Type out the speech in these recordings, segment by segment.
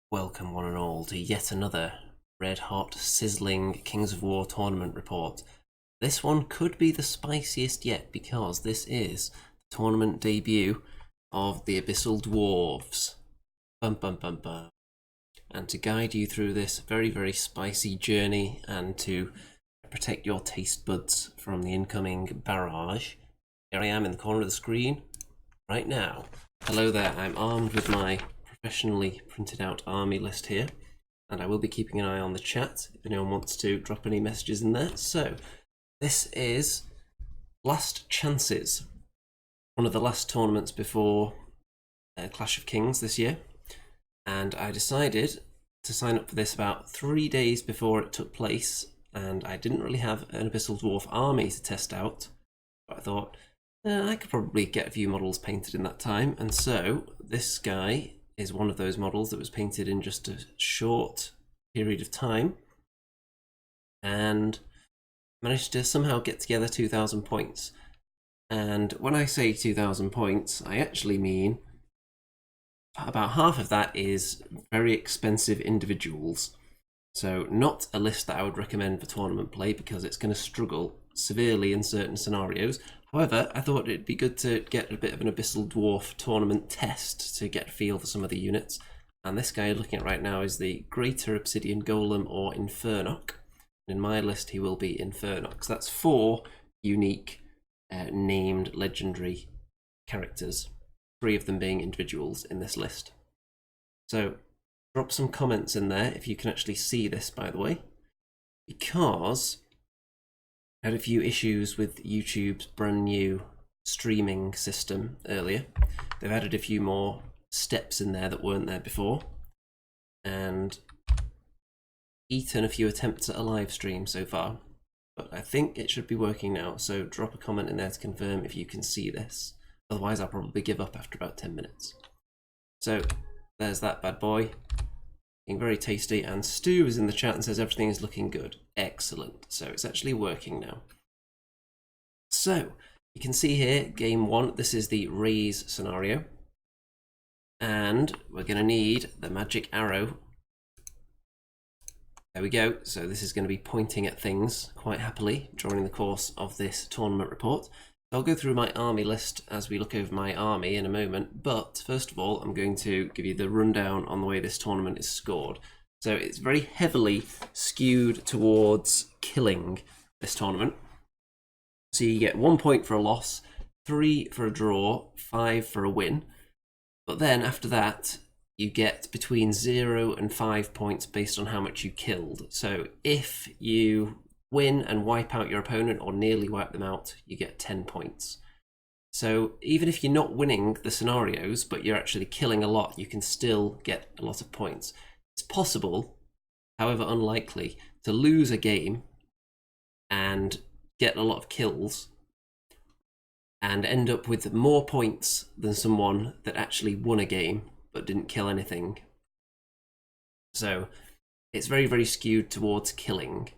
Welcome one and all to yet another red hot sizzling Kings of War tournament report. This one could be the spiciest yet because this is the tournament debut of the Abyssal Dwarfs. Bum bum bum bum. And to guide you through this very spicy journey and to protect your taste buds from the incoming barrage, here I am in the corner of the screen right now. Hello there, I'm armed with my professionally printed out army list here, and I will be keeping an eye on the chat if anyone wants to drop any messages in there. So this is Last Chances, one of the last tournaments before Clash of Kings this year, and I decided to sign up for this about 3 days before it took place, and I didn't really have an Abyssal Dwarf army to test out, but I thought I could probably get a few models painted in that time, and so this guy is one of those models that was painted in just a short period of time and managed to somehow get together 2,000 points. And when I say 2,000 points, I actually mean about half of that is very expensive individuals. So not a list that I would recommend for tournament play because it's going to struggle severely in certain scenarios. However, I thought it'd be good to get a bit of an Abyssal Dwarf tournament test to get a feel for some of the units. And this guy you're looking at right now is the Greater Obsidian Golem or Infernock. In my list he will be Infernock. So that's 4 unique named legendary characters, 3 of them being individuals in this list. So drop some comments in there if you can actually see this, by the way, because I had a few issues with YouTube's brand new streaming system earlier. They've added a few more steps in there that weren't there before, and eaten a few attempts at a live stream so far, but I think it should be working now. So drop a comment in there to confirm if you can see this. Otherwise I'll probably give up after about 10 minutes. So there's that bad boy. Looking very tasty, and Stu is in the chat and says everything is looking good. Excellent. So it's actually working now. So you can see here, game 1, this is the raise scenario, and we're going to need the magic arrow. There we go. So this is going to be pointing at things quite happily during the course of this tournament report. I'll go through my army list as we look over my army in a moment, but first of all I'm going to give you the rundown on the way this tournament is scored. So it's very heavily skewed towards killing this tournament. So you get 1 point for a loss, 3 for a draw, 5 for a win, but then after that you get between 0 and 5 points based on how much you killed. So if you win and wipe out your opponent or nearly wipe them out, you get 10 points. So even if you're not winning the scenarios but you're actually killing a lot, you can still get a lot of points. It's possible, however unlikely, to lose a game and get a lot of kills and end up with more points than someone that actually won a game but didn't kill anything. So it's very skewed towards killing.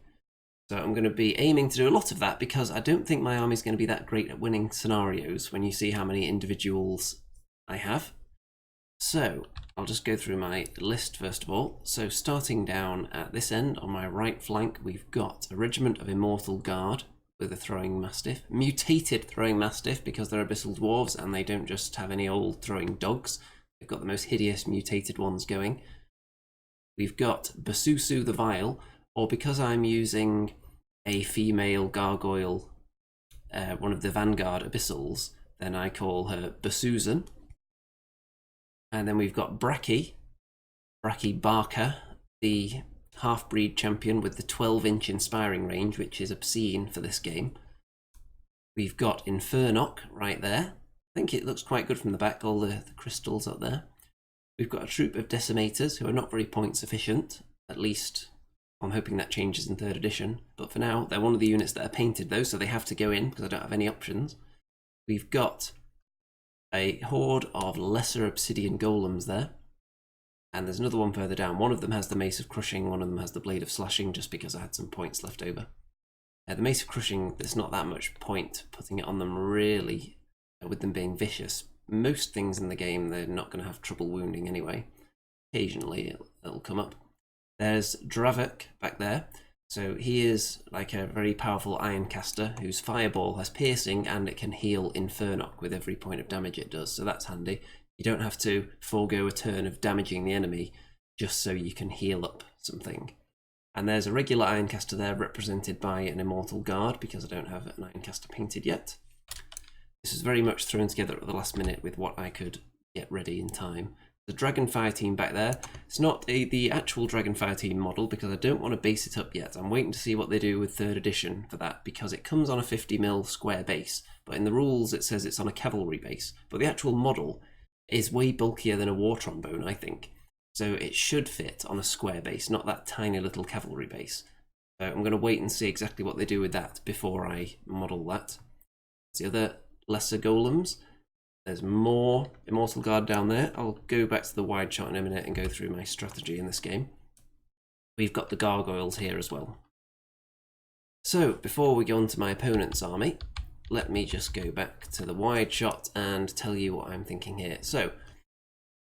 So I'm going to be aiming to do a lot of that because I don't think my army is going to be that great at winning scenarios when you see how many individuals I have. So I'll just go through my list first of all. So starting down at this end on my right flank, we've got a regiment of Immortal Guard with a Throwing Mastiff, mutated Throwing Mastiff because they're Abyssal Dwarves and they don't just have any old throwing dogs. They've got the most hideous mutated ones going. We've got Basusu the Vile, or because I'm using a female gargoyle, one of the Vanguard Abyssals, then I call her Basuzan. And then we've got Braki Barker, the half-breed champion with the 12-inch inspiring range, which is obscene for this game. We've got Infernock right there. I think it looks quite good from the back, all the crystals up there. We've got a troop of Decimators who are not very point efficient, at least I'm hoping that changes in 3rd edition, but for now they're one of the units that are painted though, so they have to go in because I don't have any options. We've got a horde of lesser obsidian golems there, and there's another one further down. One of them has the Mace of Crushing, one of them has the Blade of Slashing, just because I had some points left over. The Mace of Crushing, there's not that much point putting it on them really, with them being vicious. Most things in the game they're not going to have trouble wounding anyway. Occasionally that'll come up. There's Dravik back there. So he is like a very powerful Ironcaster whose Fireball has piercing and it can heal Infernock with every point of damage it does, so that's handy. You don't have to forego a turn of damaging the enemy just so you can heal up something. And there's a regular Ironcaster there represented by an Immortal Guard because I don't have an Ironcaster painted yet. This is very much thrown together at the last minute with what I could get ready in time. The Dragonfire team back there. It's not the actual Dragonfire team model because I don't want to base it up yet. I'm waiting to see what they do with 3rd edition for that because it comes on a 50mm square base, but in the rules it says it's on a cavalry base. But the actual model is way bulkier than a war trombone, I think. So it should fit on a square base, not that tiny little cavalry base. So I'm going to wait and see exactly what they do with that before I model that. The other lesser golems. There's more Immortal Guard down there. I'll go back to the wide shot in a minute and go through my strategy in this game. We've got the gargoyles here as well. So before we go on to my opponent's army, let me just go back to the wide shot and tell you what I'm thinking here. So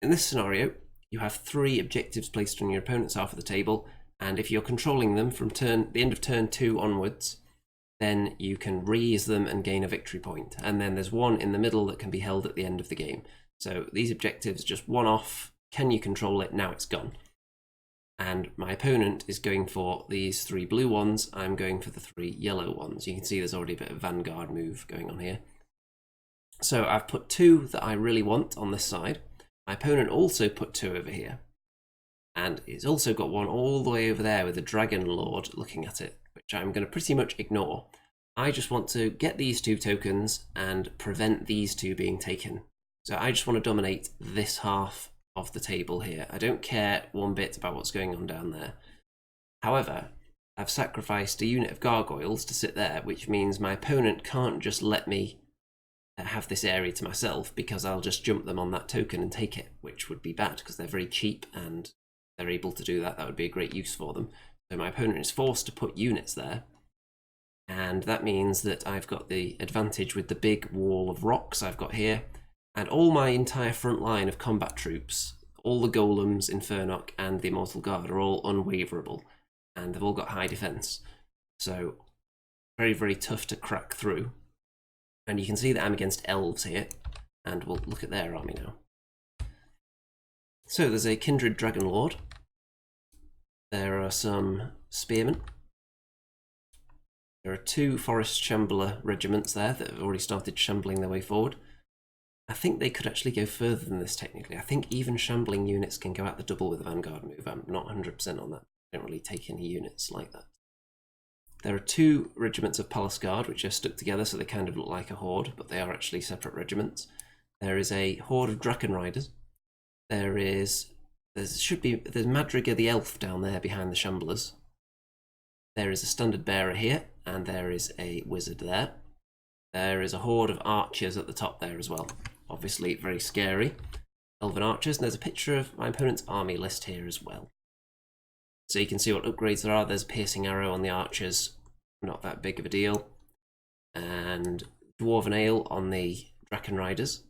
in this scenario, you have 3 objectives placed on your opponent's half of the table, and if you're controlling them from the end of turn 2 onwards, then you can raise them and gain a victory point. And then there's one in the middle that can be held at the end of the game. So these objectives, just one off. Can you control it? Now it's gone. And my opponent is going for these 3 blue ones. I'm going for the 3 yellow ones. You can see there's already a bit of Vanguard move going on here. So I've put 2 that I really want on this side. My opponent also put 2 over here. And he's also got one all the way over there with the Dragon Lord looking at it, which I'm going to pretty much ignore. I just want to get these 2 tokens and prevent these 2 being taken. So I just want to dominate this half of the table here. I don't care one bit about what's going on down there. However, I've sacrificed a unit of gargoyles to sit there, which means my opponent can't just let me have this area to myself because I'll just jump them on that token and take it, which would be bad because they're very cheap and they're able to do that. That would be a great use for them. So my opponent is forced to put units there, and that means that I've got the advantage with the big wall of rocks I've got here, and all my entire front line of combat troops, all the golems, Infernock and the Immortal Guard are all unwaverable, and they've all got high defense. So very, very tough to crack through. And you can see that I'm against elves here, and we'll look at their army now. So there's a Kindred Dragon Lord. There are some spearmen. There are 2 Forest Shambler regiments there that have already started shambling their way forward. I think they could actually go further than this technically. I think even shambling units can go out the double with a Vanguard move. I'm not 100% on that. I don't really take any units like that. There are 2 regiments of Palace Guard which are stuck together so they kind of look like a horde, but they are actually separate regiments. There is a horde of Draken Riders. There's Madriga the Elf down there behind the Shamblers. There is a Standard Bearer here, and there is a Wizard there. There is a horde of Archers at the top there as well. Obviously very scary. Elven Archers, and there's a picture of my opponent's army list here as well. So you can see what upgrades there are. There's a Piercing Arrow on the Archers, not that big of a deal. And Dwarven Ale on the Draken Riders.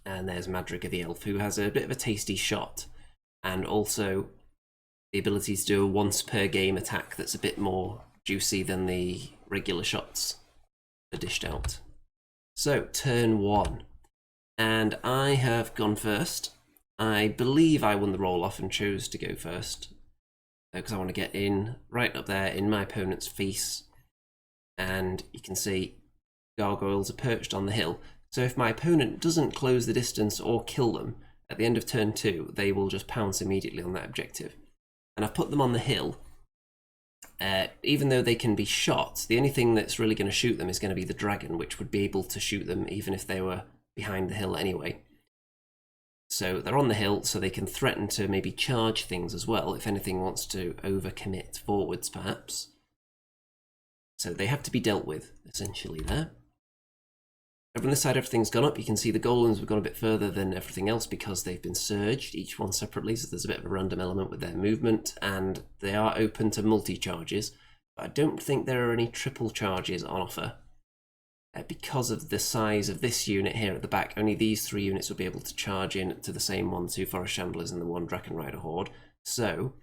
And there's Madriga the Elf, who has a bit of a tasty shot, and also the ability to do a once per game attack that's a bit more juicy than the regular shots are dished out. So, turn 1. And I have gone first. I believe I won the roll-off and chose to go first, because I want to get in, right up there in my opponent's face. And you can see gargoyles are perched on the hill. So if my opponent doesn't close the distance or kill them, at the end of turn 2, they will just pounce immediately on that objective. And I've put them on the hill. Even though they can be shot, the only thing that's really going to shoot them is going to be the dragon, which would be able to shoot them even if they were behind the hill anyway. So they're on the hill, so they can threaten to maybe charge things as well, if anything wants to overcommit forwards perhaps. So they have to be dealt with, essentially, there. Over on this side, everything's gone up. You can see the golems have gone a bit further than everything else because they've been surged, each one separately, so there's a bit of a random element with their movement, and they are open to multi-charges, but I don't think there are any triple charges on offer. because of the size of this unit here at the back, only these 3 units will be able to charge in to the same 2 Forest Shamblers and the 1 Draken Rider Horde. So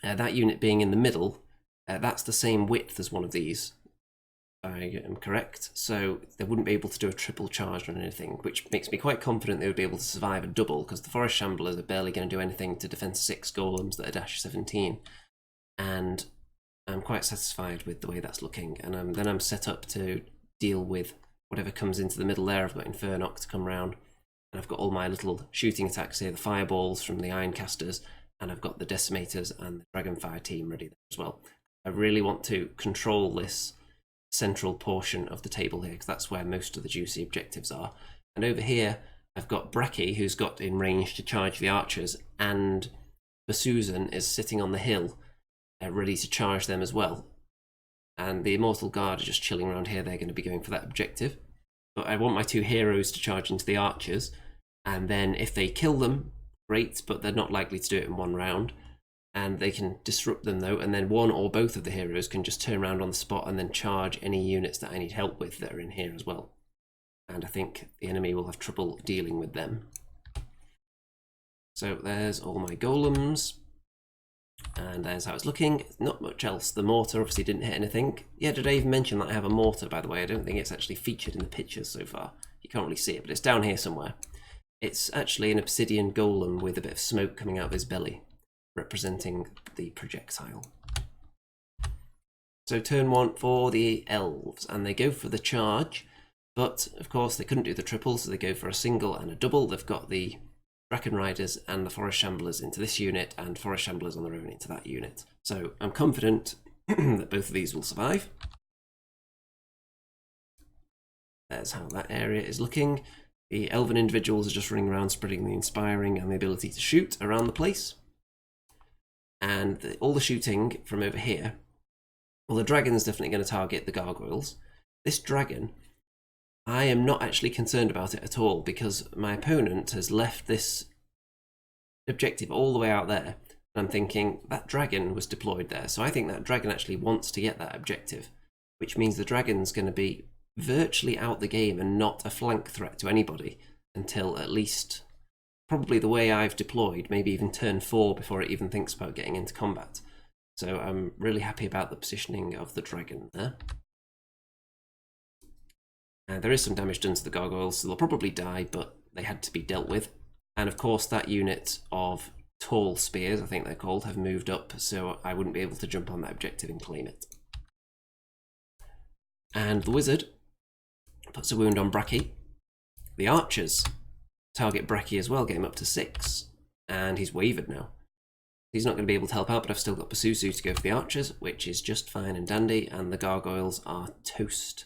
that unit being in the middle, that's the same width as one of these, if I am correct. So they wouldn't be able to do a triple charge on anything, which makes me quite confident they would be able to survive a double, because the Forest Shamblers are barely going to do anything to defend 6 golems that are dash 17. And I'm quite satisfied with the way that's looking. And then I'm set up to deal with whatever comes into the middle there. I've got Infernock to come round, and I've got all my little shooting attacks here, the fireballs from the Ironcasters, and I've got the Decimators and the Dragonfire team ready there as well. I really want to control this central portion of the table here, because that's where most of the juicy objectives are. And over here, I've got Bracky, who's got in range to charge the archers, and Susan is sitting on the hill, ready to charge them as well. And the Immortal Guard are just chilling around here. They're going to be going for that objective. But I want my 2 heroes to charge into the archers, and then if they kill them, great, but they're not likely to do it in 1 round. And they can disrupt them though, and then 1 or both of the heroes can just turn around on the spot and then charge any units that I need help with that are in here as well. And I think the enemy will have trouble dealing with them. So there's all my golems. And there's how it's looking. Not much else. The mortar obviously didn't hit anything. Yeah, did I even mention that I have a mortar, by the way? I don't think it's actually featured in the pictures so far. You can't really see it, but it's down here somewhere. It's actually an obsidian golem with a bit of smoke coming out of his belly, representing the projectile. So turn 1 for the elves, and they go for the charge, but of course they couldn't do the triple, so they go for a single and a double. They've got the Draken Riders and the Forest Shamblers into this unit, and Forest Shamblers on their own into that unit. So I'm confident that both of these will survive. There's how that area is looking. The elven individuals are just running around spreading the inspiring and the ability to shoot around the place. And all the shooting from over here, well, the dragon's definitely going to target the gargoyles. This dragon, I am not actually concerned about it at all, because my opponent has left this objective all the way out there. And I'm thinking, that dragon was deployed there, so I think that dragon actually wants to get that objective, which means the dragon's going to be virtually out the game and not a flank threat to anybody until at least probably the way I've deployed, maybe even turn 4 before it even thinks about getting into combat. So I'm really happy about the positioning of the dragon there. There is some damage done to the gargoyles, so they'll probably die, but they had to be dealt with. And of course that unit of tall spears, I think they're called, have moved up, so I wouldn't be able to jump on that objective and claim it. And the wizard puts a wound on Bracky. The archers target Bracky as well, get him up to 6, and he's wavered now. He's not going to be able to help out, but I've still got Basusu to go for the archers, which is just fine and dandy, and the gargoyles are toast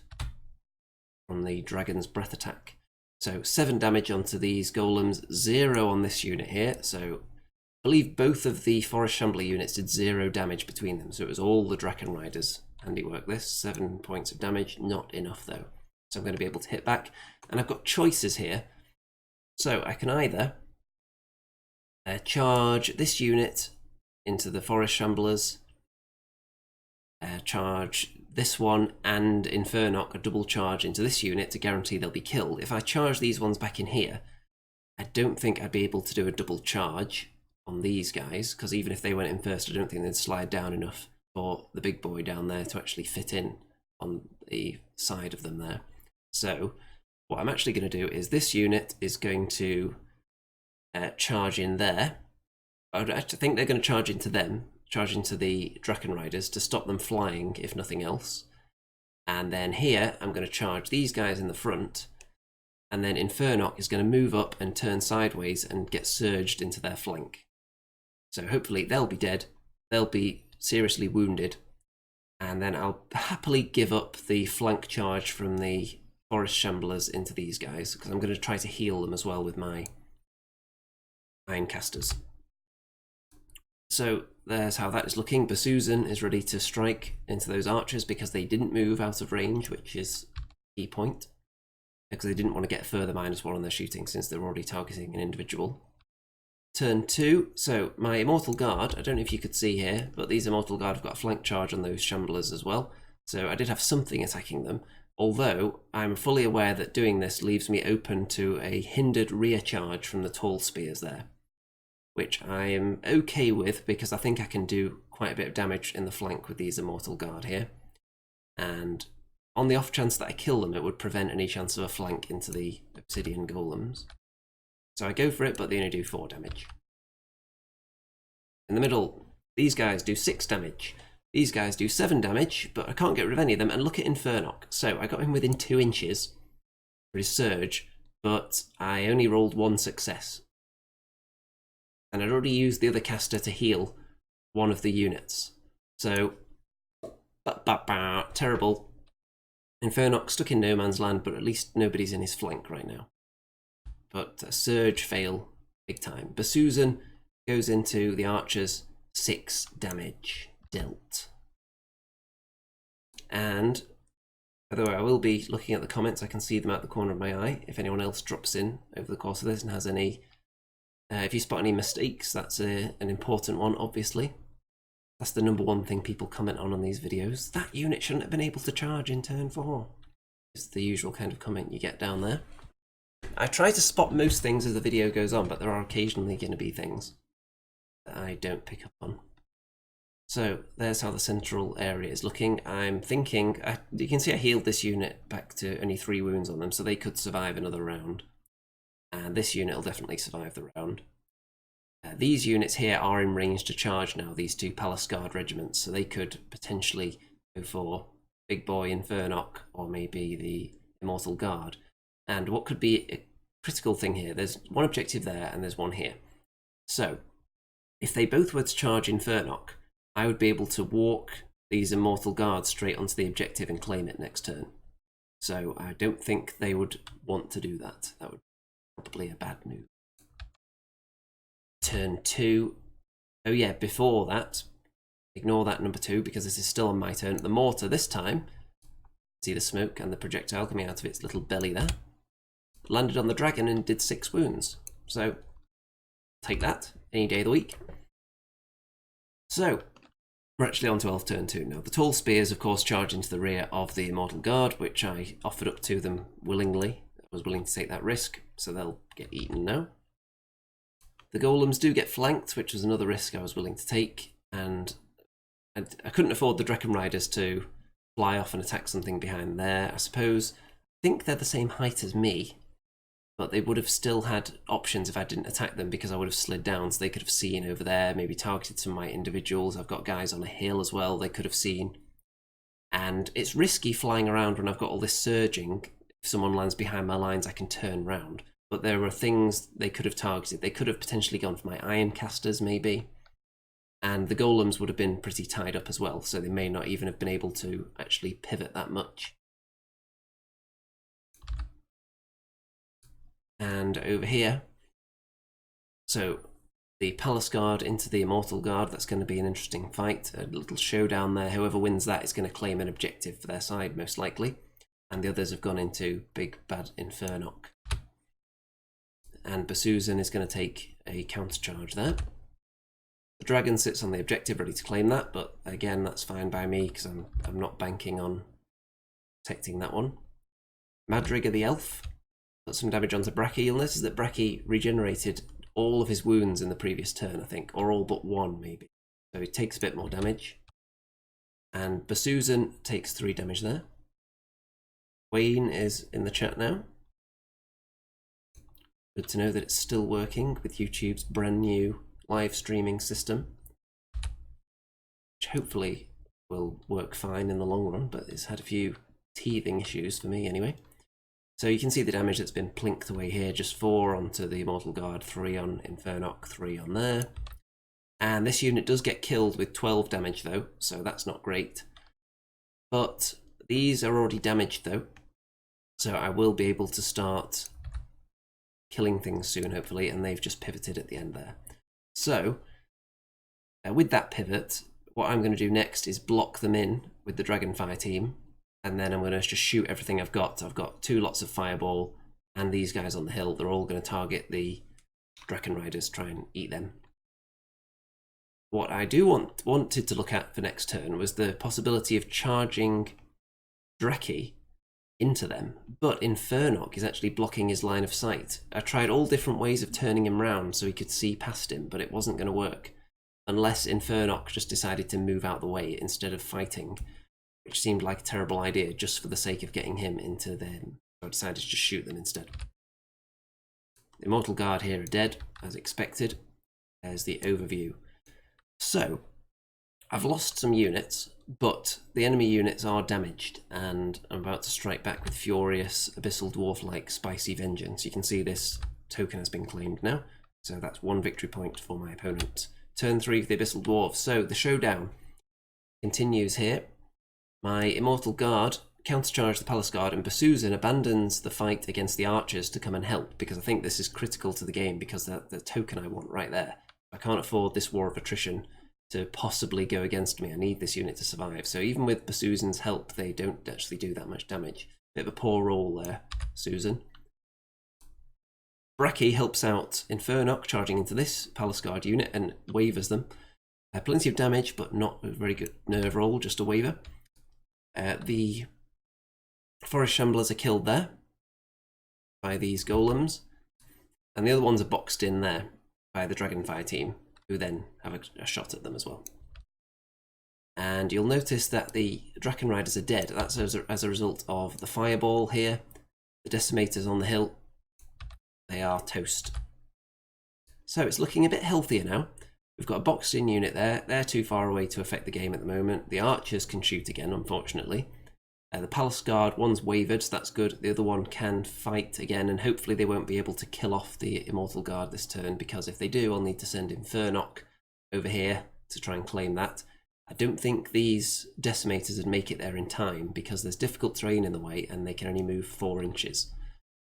from the dragon's breath attack. So 7 damage onto these golems, 0 on this unit here. So I believe both of the Forest Shambler units did 0 damage between them. So it was all the Draken Riders' handiwork this. 7 points of damage, not enough though. So I'm going to be able to hit back. And I've got choices here. So I can either charge this unit into the Forest Shamblers, charge this one and Infernock a double charge into this unit to guarantee they'll be killed. If I charge these ones back in here, I don't think I'd be able to do a double charge on these guys, because even if they went in first, I don't think they'd slide down enough for the big boy down there to actually fit in on the side of them there. So what I'm actually going to do is this unit is going to charge in there. I think they're going to charge into them, charge into the Draken Riders to stop them flying, if nothing else. And then here, I'm going to charge these guys in the front, and then Infernock is going to move up and turn sideways and get surged into their flank. So hopefully they'll be dead, they'll be seriously wounded, and then I'll happily give up the flank charge from the Forest Shamblers into these guys, because I'm going to try to heal them as well with my Ironcasters. So there's how that is looking. Basusan is ready to strike into those archers because they didn't move out of range, which is a key point, because they didn't want to get further -1 on their shooting since they're already targeting an individual. Turn 2, so my Immortal Guard, I don't know if you could see here, but these Immortal Guard have got a flank charge on those Shamblers as well. So I did have something attacking them, Although I'm fully aware that doing this leaves me open to a hindered rear charge from the tall spears there, which I am okay with because I think I can do quite a bit of damage in the flank with these Immortal Guard here. And on the off chance that I kill them, it would prevent any chance of a flank into the Obsidian Golems. So I go for it, but they only do 4 damage. In the middle, these guys do 6 damage. These guys do 7 damage, but I can't get rid of any of them. And look at Infernock. So I got him within 2 inches for his surge, but I only rolled 1 success. And I'd already used the other caster to heal one of the units. So, terrible. Infernock stuck in no man's land, but at least nobody's in his flank right now. But surge fail big time. Basusan goes into the archers, 6 damage dealt. And although I will be looking at the comments, I can see them out the corner of my eye. If anyone else drops in over the course of this and has any, if you spot any mistakes, that's an important one, obviously. That's the #1 thing people comment on these videos. That unit shouldn't have been able to charge in turn 4. It's the usual kind of comment you get down there. I try to spot most things as the video goes on, but there are occasionally going to be things that I don't pick up on. So there's how the central area is looking. I'm thinking, you can see I healed this unit back to only 3 wounds on them, so they could survive another round. And this unit will definitely survive the round. These units here are in range to charge now, these 2 Palace Guard regiments, so they could potentially go for Big Boy Infernock or maybe the Immortal Guard. And what could be a critical thing here, there's one objective there and there's one here. So, if they both were to charge Infernock, I would be able to walk these Immortal Guards straight onto the objective and claim it next turn. So I don't think they would want to do that. That would be probably a bad move. Turn 2. Oh yeah, before that, ignore that #2 because this is still on my turn. The mortar this time, see the smoke and the projectile coming out of its little belly there, landed on the dragon and did 6 wounds. So take that any day of the week. So we're actually on to Elf turn 2 now. The tall spears, of course, charge into the rear of the Immortal Guard, which I offered up to them willingly. I was willing to take that risk, so they'll get eaten now. The golems do get flanked, which was another risk I was willing to take, and I couldn't afford the Draken Riders to fly off and attack something behind there. I suppose, I think they're the same height as me, but they would have still had options if I didn't attack them because I would have slid down, so they could have seen over there, maybe targeted some of my individuals. I've got guys on a hill as well they could have seen. And it's risky flying around when I've got all this surging. If someone lands behind my lines, I can turn round. But there were things they could have targeted. They could have potentially gone for my iron casters, maybe. And the golems would have been pretty tied up as well, so they may not even have been able to actually pivot that much. And over here, so the Palace Guard into the Immortal Guard, that's going to be an interesting fight, a little showdown there. Whoever wins that is going to claim an objective for their side, most likely. And the others have gone into Big Bad Infernock. And Basusan is going to take a counter-charge there. The dragon sits on the objective ready to claim that, but again, that's fine by me because I'm not banking on protecting that one. Madriga the Elf put some damage onto Bracky. You'll notice that Bracky regenerated all of his wounds in the previous turn, I think, or all but 1 maybe. So he takes a bit more damage. And Basusan takes 3 damage there. Wayne is in the chat now. Good to know that it's still working with YouTube's brand new live streaming system, which hopefully will work fine in the long run, but it's had a few teething issues for me anyway. So you can see the damage that's been plinked away here, just 4 onto the Immortal Guard, 3 on Infernock, 3 on there. And this unit does get killed with 12 damage though, so that's not great. But these are already damaged though, so I will be able to start killing things soon hopefully, and they've just pivoted at the end there. So with that pivot, what I'm going to do next is block them in with the Dragonfire team, and then I'm going to just shoot everything I've got. I've got 2 lots of Fireball, and these guys on the hill, they're all going to target the Draken Riders, try and eat them. What I do wanted to look at for next turn was the possibility of charging Dreki into them, but Infernok is actually blocking his line of sight. I tried all different ways of turning him round so he could see past him, but it wasn't going to work unless Infernok just decided to move out the way instead of fighting, which seemed like a terrible idea just for the sake of getting him into them. So I decided to just shoot them instead. The Immortal Guard here are dead, as expected. There's the overview. So, I've lost some units, but the enemy units are damaged, and I'm about to strike back with furious Abyssal Dwarf-like spicy vengeance. You can see this token has been claimed now, so that's 1 victory point for my opponent. Turn 3 for the Abyssal Dwarfs. So the showdown continues here. My Immortal Guard countercharge the Palace Guard, and Basuzin abandons the fight against the archers to come and help, because I think this is critical to the game, because the token I want right there. I can't afford this war of attrition to possibly go against me. I need this unit to survive. So even with Basuzin's help, they don't actually do that much damage. Bit of a poor roll there, Susan. Bracky helps out Infernok, charging into this Palace Guard unit and wavers them. Plenty of damage, but not a very good nerve roll, just a waver. The Forest Shamblers are killed there by these golems, and the other ones are boxed in there by the Dragonfire team, who then have a shot at them as well. And you'll notice that the Draken Riders are dead. That's as a result of the Fireball here, the Decimators on the hill. They are toast. So it's looking a bit healthier now. We've got a boxed in unit there. They're too far away to affect the game at the moment. The archers can shoot again, unfortunately. The Palace Guard, one's wavered, so that's good. The other one can fight again, and hopefully they won't be able to kill off the Immortal Guard this turn, because if they do, I'll need to send Infernok over here to try and claim that. I don't think these Decimators would make it there in time, because there's difficult terrain in the way, and they can only move 4 inches.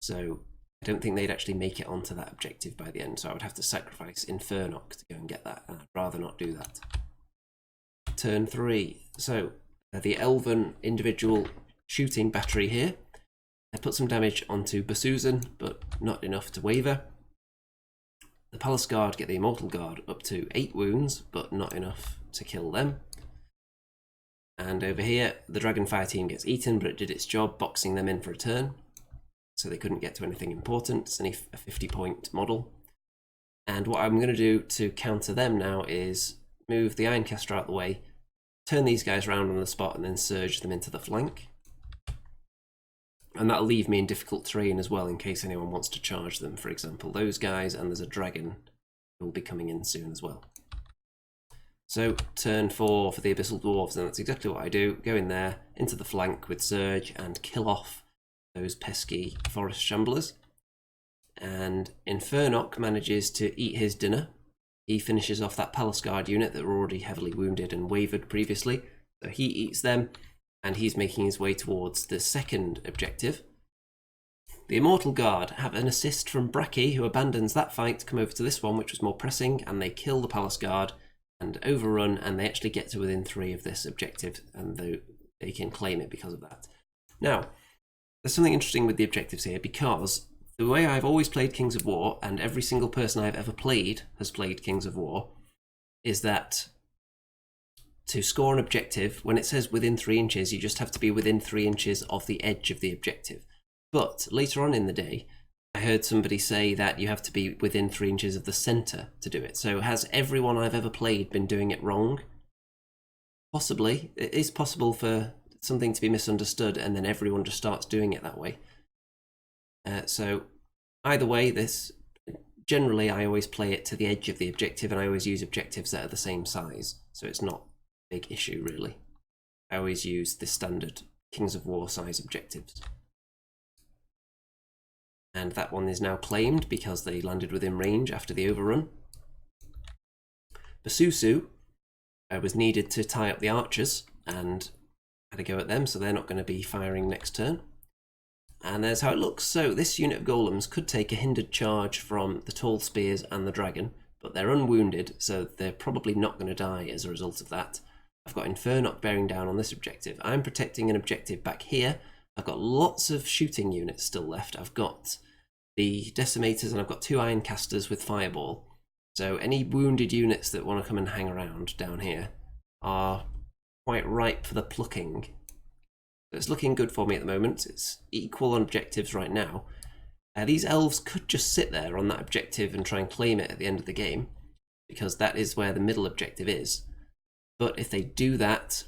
So I don't think they'd actually make it onto that objective by the end, so I would have to sacrifice Infernok to go and get that, and I'd rather not do that. Turn 3. So the Elven individual shooting battery here. I put some damage onto Basuzin, but not enough to waver. The Palace Guard get the Immortal Guard up to 8 wounds, but not enough to kill them. And over here, the Dragonfire team gets eaten, but it did its job, boxing them in for a turn. So they couldn't get to anything important. It's only a 50-point model. And what I'm going to do to counter them now is move the Ironcaster out of the way, turn these guys around on the spot, and then surge them into the flank. And that'll leave me in difficult terrain as well, in case anyone wants to charge them, for example. Those guys, and there's a dragon who will be coming in soon as well. So, turn 4 for the Abyssal Dwarfs, and that's exactly what I do. Go in there, into the flank with Surge, and kill off those pesky Forest Shamblers. And Infernok manages to eat his dinner. He finishes off that Palace Guard unit that were already heavily wounded and wavered previously. So he eats them, and he's making his way towards the second objective. The Immortal Guard have an assist from Bracky, who abandons that fight to come over to this one, which was more pressing, and they kill the Palace Guard and overrun, and they actually get to within 3 of this objective, and they can claim it because of that. Now, there's something interesting with the objectives here, because the way I've always played Kings of War, and every single person I've ever played has played Kings of War, is that to score an objective, when it says within 3 inches, you just have to be within 3 inches of the edge of the objective. But later on in the day, I heard somebody say that you have to be within 3 inches of the centre to do it. So has everyone I've ever played been doing it wrong? Possibly. It is possible for something to be misunderstood and then everyone just starts doing it that way. So either way, generally I always play it to the edge of the objective, and I always use objectives that are the same size. So it's not a big issue, really. I always use the standard Kings of War size objectives. And that one is now claimed because they landed within range after the overrun. Basusu was needed to tie up the archers and had a go at them, so they're not going to be firing next turn. And there's how it looks. So this unit of golems could take a hindered charge from the tall spears and the dragon, but they're unwounded, so they're probably not going to die as a result of that. I've got Infernok bearing down on this objective. I'm protecting an objective back here. I've got lots of shooting units still left. I've got the Decimators, and I've got 2 Ironcasters with Fireball. So any wounded units that want to come and hang around down here are quite ripe for the plucking. It's looking good for me at the moment. It's equal on objectives right now. These elves could just sit there on that objective and try and claim it at the end of the game, because that is where the middle objective is. But if they do that,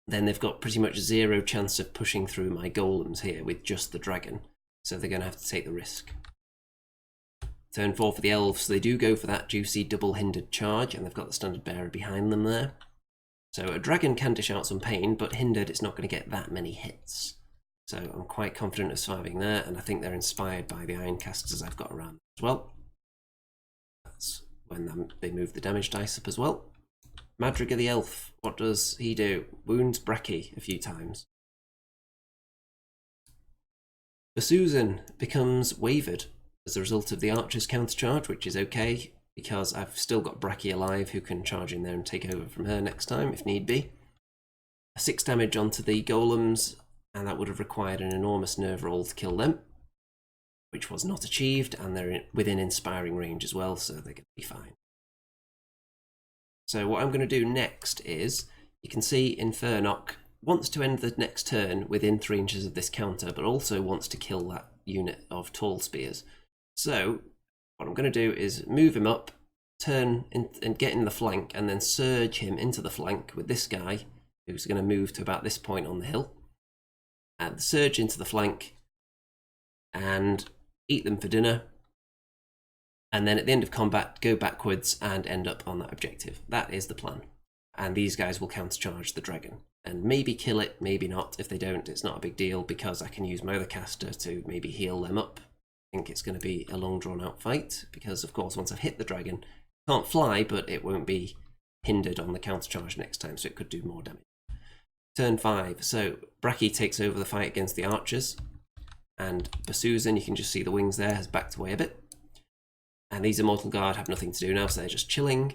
then they've got pretty much zero chance of pushing through my golems here with just the dragon. So they're going to have to take the risk. Turn 4 for the elves, so they do go for that juicy double-hindered charge, and they've got the standard bearer behind them there. So a dragon can dish out some pain, but hindered, it's not going to get that many hits. So I'm quite confident of surviving there, and I think they're inspired by the Ironcasters I've got around as well. That's when they move the damage dice up as well. Madrigal the elf, what does he do? Wounds Bracky a few times. Basusan becomes wavered as a result of the archer's countercharge, which is okay, because I've still got Bracky alive who can charge in there and take over from her next time if need be. 6 damage onto the golems, and that would have required an enormous nerve roll to kill them, which was not achieved, and they're within inspiring range as well, so they're going to be fine. So what I'm going to do next is, you can see Infernock wants to end the next turn within 3 inches of this counter, but also wants to kill that unit of tall spears. So what I'm going to do is move him up, turn and get in the flank, and then surge him into the flank with this guy, who's going to move to about this point on the hill. And surge into the flank, and eat them for dinner. And then at the end of combat, go backwards and end up on that objective. That is the plan. And these guys will countercharge the dragon. And maybe kill it, maybe not. If they don't, it's not a big deal, because I can use my other caster to maybe heal them up. I think it's going to be a long drawn out fight, because of course once I've hit the dragon, it can't fly, but it won't be hindered on the countercharge next time, so it could do more damage. Turn 5, so Bracky takes over the fight against the archers, and Basusan, you can just see the wings there, has backed away a bit. And these Immortal Guard have nothing to do now, so they're just chilling.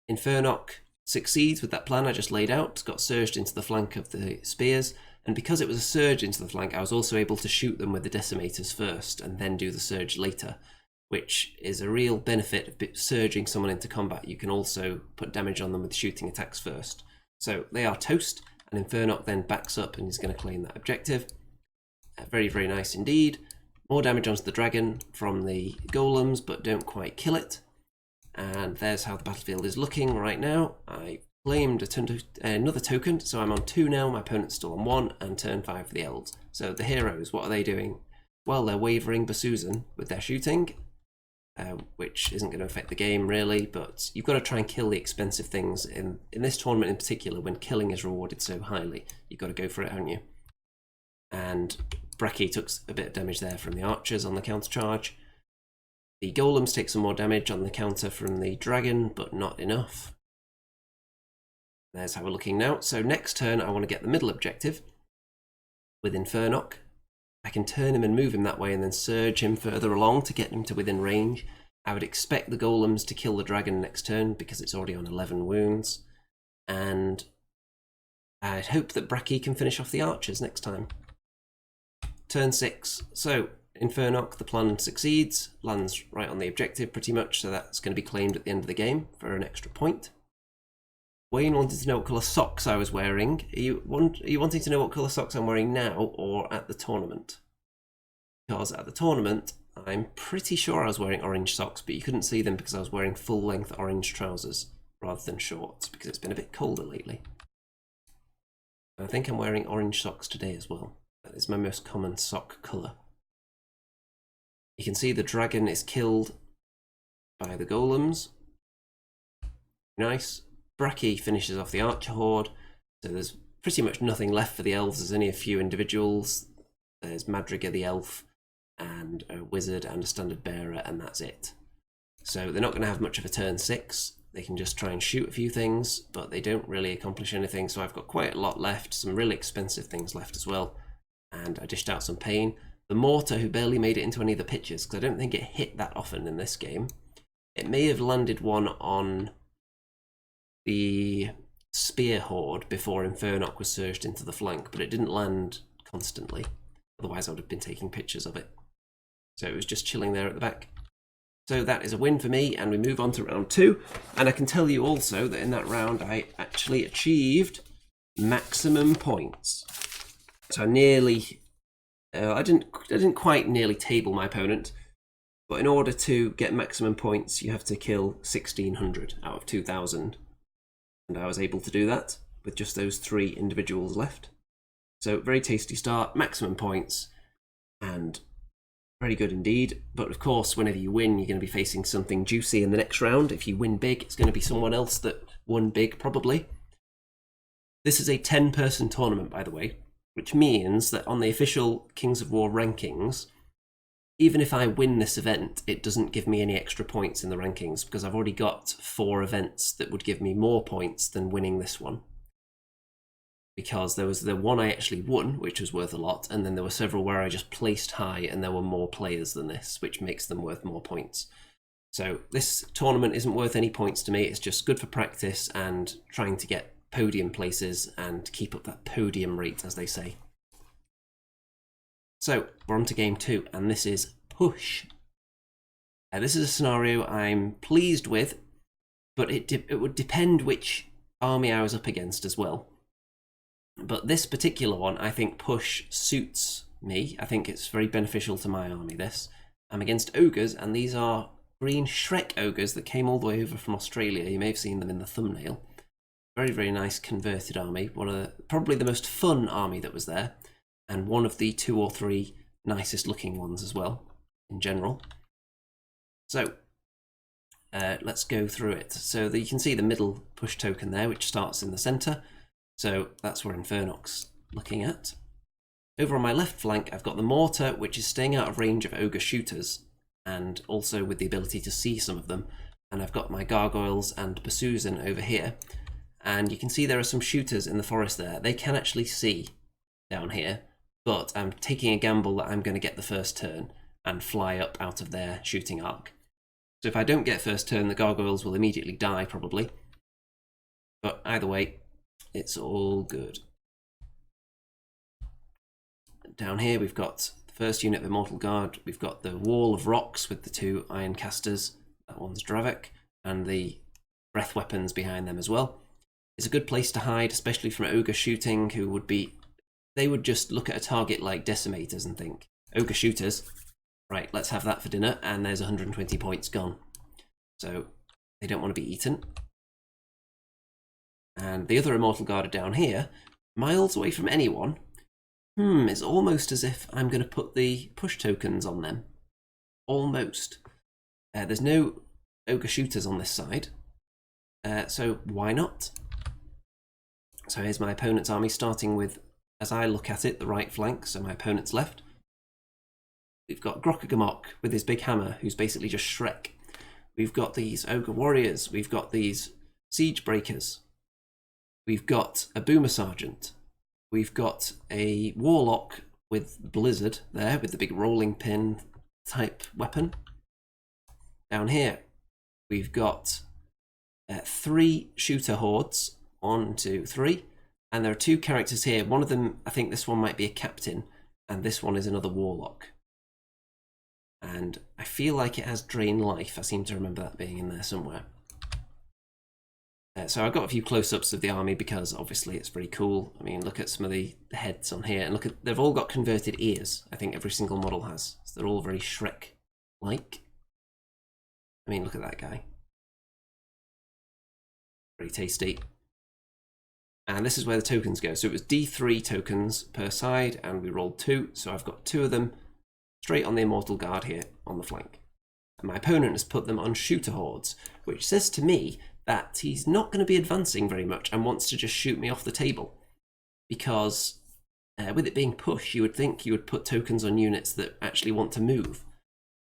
Infernock succeeds with that plan I just laid out, got surged into the flank of the spears, and because it was a surge into the flank, I was also able to shoot them with the decimators first, and then do the surge later, which is a real benefit of surging someone into combat. You can also put damage on them with shooting attacks first. So they are toast, and Infernock then backs up and is going to claim that objective. Very, very nice indeed. More damage onto the dragon from the golems, but don't quite kill it. And there's how the battlefield is looking right now. I claimed another token, so I'm on 2 now, my opponent's still on 1, and turn 5 for the elves. So the heroes, what are they doing? Well, they're wavering Basusan with their shooting, which isn't going to affect the game really, but you've got to try and kill the expensive things. In this tournament in particular, when killing is rewarded so highly, you've got to go for it, haven't you? And Bracky took a bit of damage there from the archers on the counter charge. The golems take some more damage on the counter from the dragon, but not enough. There's how we're looking now. So next turn I want to get the middle objective with Infernock. I can turn him and move him that way and then surge him further along to get him to within range. I would expect the golems to kill the dragon next turn because it's already on 11 wounds. And I'd hope that Bracky can finish off the archers next time. Turn 6. So Infernock, the plan succeeds, lands right on the objective pretty much, so that's going to be claimed at the end of the game for an extra point. Wayne wanted to know what colour socks I was wearing. Are you wanting to know what colour socks I'm wearing now or at the tournament? Because at the tournament, I'm pretty sure I was wearing orange socks, but you couldn't see them because I was wearing full-length orange trousers rather than shorts, because it's been a bit colder lately. I think I'm wearing orange socks today as well. That is my most common sock colour. You can see the dragon is killed by the golems. Nice. Bracky finishes off the archer horde, so there's pretty much nothing left for the elves. There's only a few individuals. There's Madrigal the elf, and a wizard and a standard bearer, and that's it. So they're not going to have much of a turn 6. They can just try and shoot a few things, but they don't really accomplish anything, so I've got quite a lot left, some really expensive things left as well, and I dished out some pain. The mortar, who barely made it into any of the pitches, because I don't think it hit that often in this game. It may have landed one on the spear horde before Infernock was surged into the flank, but it didn't land constantly. Otherwise I would have been taking pictures of it. So it was just chilling there at the back. So that is a win for me, and we move on to round 2. And I can tell you also that in that round I actually achieved maximum points. So I nearly, I didn't quite nearly table my opponent, but in order to get maximum points, you have to kill 1,600 out of 2,000, and I was able to do that with just those 3 individuals left. So very tasty start, maximum points, and very good indeed. But of course, whenever you win, you're going to be facing something juicy in the next round. If you win big, it's going to be someone else that won big, probably. This is a 10-person tournament, by the way, which means that on the official Kings of War rankings, even if I win this event, it doesn't give me any extra points in the rankings because I've already got 4 events that would give me more points than winning this one. Because there was the one I actually won, which was worth a lot, and then there were several where I just placed high and there were more players than this, which makes them worth more points. So this tournament isn't worth any points to me, it's just good for practice and trying to get podium places and keep up that podium rate, as they say. So we're on to game 2, and this is push. This is a scenario I'm pleased with, but it would depend which army I was up against as well. But this particular one, I think push suits me. I think it's very beneficial to my army, this. I'm against ogres, and these are green Shrek ogres that came all the way over from Australia. You may have seen them in the thumbnail. Very, very nice converted army. Probably the most fun army that was there, and one of the 2 or 3 nicest looking ones as well, in general. So, let's go through it. So you can see the middle push token there, which starts in the centre. So that's where Infernock's looking at. Over on my left flank, I've got the mortar, which is staying out of range of ogre shooters, and also with the ability to see some of them. And I've got my gargoyles and Basuzan over here. And you can see there are some shooters in the forest there. They can actually see down here, but I'm taking a gamble that I'm going to get the first turn and fly up out of their shooting arc. So if I don't get first turn, the gargoyles will immediately die, probably. But either way, it's all good. Down here we've got the first unit of Immortal Guard, we've got the wall of rocks with the 2 iron casters, that one's Dravik, and the breath weapons behind them as well. It's a good place to hide, especially from ogre shooting, they would just look at a target like decimators and think, ogre shooters, right, let's have that for dinner, and there's 120 points gone. So they don't want to be eaten. And the other Immortal Guard are down here, miles away from anyone. It's almost as if I'm going to put the push tokens on them. Almost. There's no ogre shooters on this side, so why not? So here's my opponent's army, starting with, as I look at it, the right flank, so my opponent's left. We've got Grokkagamok with his big hammer, who's basically just Shrek. We've got these ogre warriors, we've got these siege breakers. We've got a boomer sergeant. We've got a warlock with Blizzard there, with the big rolling pin type weapon. Down here, we've got 3 shooter hordes. 1, 2, 3. And there are 2 characters here. One of them, I think this one might be a captain, and this one is another warlock. And I feel like it has drain life. I seem to remember that being in there somewhere. So I've got a few close-ups of the army because obviously it's pretty cool. I mean, look at some of the heads on here, and look at, they've all got converted ears. I think every single model has. So they're all very Shrek-like. I mean, look at that guy. Very tasty. And this is where the tokens go. So it was D3 tokens per side, and we rolled 2. So I've got 2 of them straight on the Immortal Guard here on the flank. And my opponent has put them on shooter hordes, which says to me that he's not going to be advancing very much and wants to just shoot me off the table. Because with it being push, you would think you would put tokens on units that actually want to move.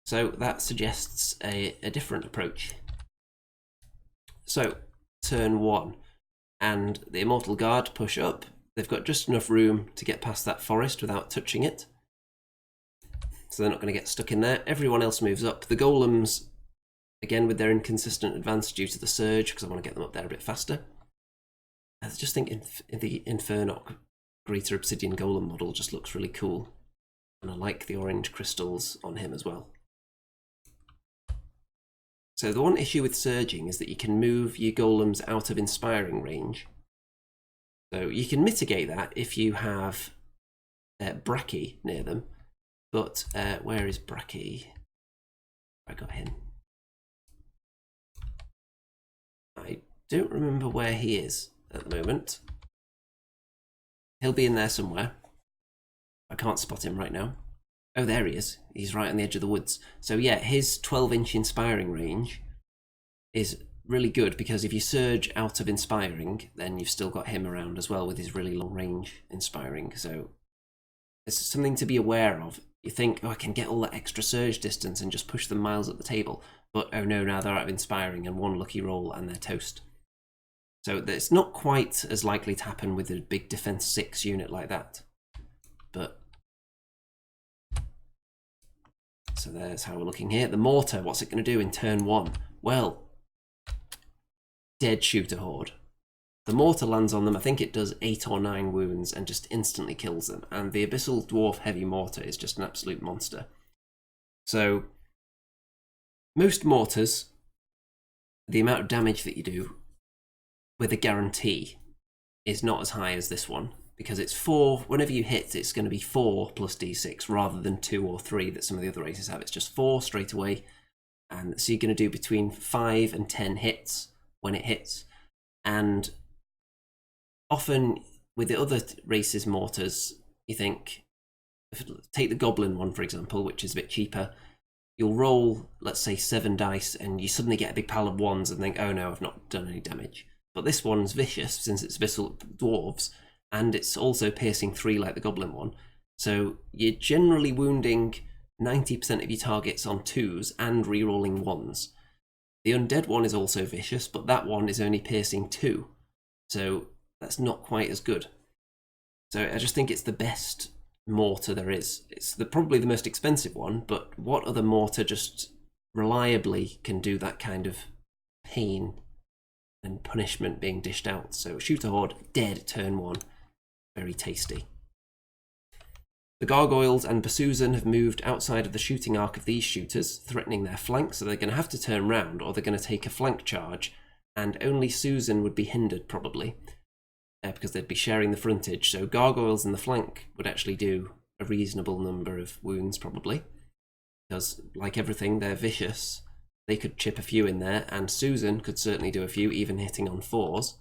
So that suggests a different approach. So, turn 1. And the Immortal Guard push up. They've got just enough room to get past that forest without touching it. So they're not going to get stuck in there. Everyone else moves up. The golems, again with their inconsistent advance due to the surge, because I want to get them up there a bit faster. I just think the Infernock Greater Obsidian Golem model just looks really cool. And I like the orange crystals on him as well. So the one issue with surging is that you can move your golems out of inspiring range. So you can mitigate that if you have Bracky near them. But where is Bracky? I got him. I don't remember where he is at the moment. He'll be in there somewhere. I can't spot him right now. Oh, there he is. He's right on the edge of the woods. So yeah, his 12-inch inspiring range is really good because if you surge out of inspiring, then you've still got him around as well with his really long range inspiring. So it's something to be aware of. You think, oh, I can get all that extra surge distance and just push them miles up the table. But oh no, now they're out of inspiring and one lucky roll and they're toast. So it's not quite as likely to happen with a big defense 6 unit like that. But so there's how we're looking here. The mortar, what's it going to do in turn 1? Well, dead shooter horde. The mortar lands on them, I think it does 8 or 9 wounds and just instantly kills them. And the Abyssal Dwarf heavy mortar is just an absolute monster. So most mortars, the amount of damage that you do with a guarantee is not as high as this one. Because it's 4, whenever you hit, it's going to be 4 plus d6 rather than 2 or 3 that some of the other races have. It's just 4 straight away. And so you're going to do between 5 and 10 hits when it hits. And often with the other races' mortars, you think, take the Goblin one for example, which is a bit cheaper. You'll roll, let's say, 7 dice and you suddenly get a big pile of 1s and think, oh no, I've not done any damage. But this one's vicious since it's Abyssal Dwarves. And it's also piercing 3 like the Goblin one. So you're generally wounding 90% of your targets on 2s and rerolling 1s. The Undead one is also vicious, but that one is only piercing 2. So that's not quite as good. So I just think it's the best mortar there is. It's probably the most expensive one, but what other mortar just reliably can do that kind of pain and punishment being dished out? So Shooter Horde, dead turn 1. Very tasty. The Gargoyles and Basuzan have moved outside of the shooting arc of these shooters, threatening their flank, so they're going to have to turn round or they're going to take a flank charge, and only Susan would be hindered probably, because they'd be sharing the frontage, so Gargoyles in the flank would actually do a reasonable number of wounds probably, because like everything, they're vicious. They could chip a few in there, and Susan could certainly do a few, even hitting on 4s.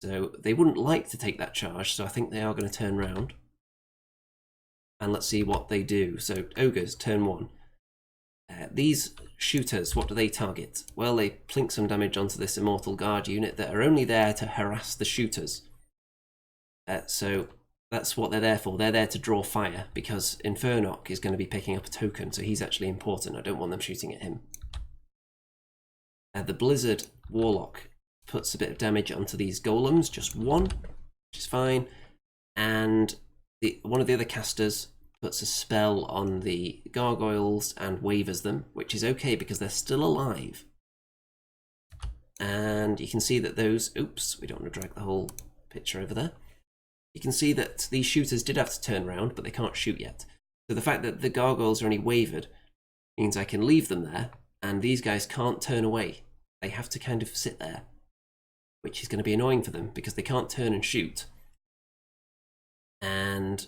So they wouldn't like to take that charge, so I think they are going to turn round. And let's see what they do. So Ogres, turn 1. These shooters, what do they target? Well, they plink some damage onto this Immortal Guard unit that are only there to harass the shooters. So that's what they're there for. They're there to draw fire, because Infernok is going to be picking up a token, so he's actually important. I don't want them shooting at him. The Blizzard Warlock puts a bit of damage onto these golems, just 1, which is fine. And one of the other casters puts a spell on the gargoyles and wavers them, which is okay because they're still alive. And you can see that those, oops, we don't want to drag the whole picture over there. You can see that these shooters did have to turn around, but they can't shoot yet. So the fact that the gargoyles are only wavered means I can leave them there, and these guys can't turn away. They have to kind of sit there, which is going to be annoying for them because they can't turn and shoot. And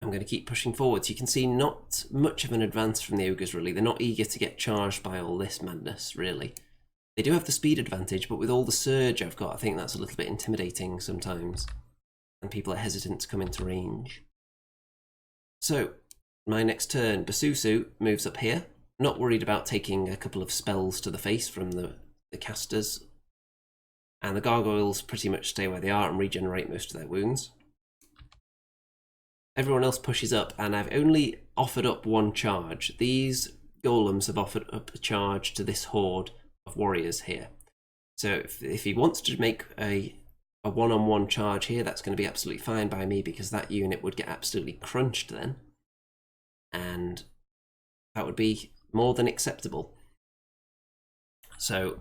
I'm going to keep pushing forwards. You can see not much of an advance from the ogres, really. They're not eager to get charged by all this madness, really. They do have the speed advantage, but with all the surge I've got, I think that's a little bit intimidating sometimes. And people are hesitant to come into range. So, my next turn, Basusu moves up here. Not worried about taking a couple of spells to the face from the casters. And the gargoyles pretty much stay where they are and regenerate most of their wounds. Everyone else pushes up, and I've only offered up 1 charge. These golems have offered up a charge to this horde of warriors here. So if he wants to make a one-on-one charge here, that's going to be absolutely fine by me, because that unit would get absolutely crunched then. And that would be more than acceptable. So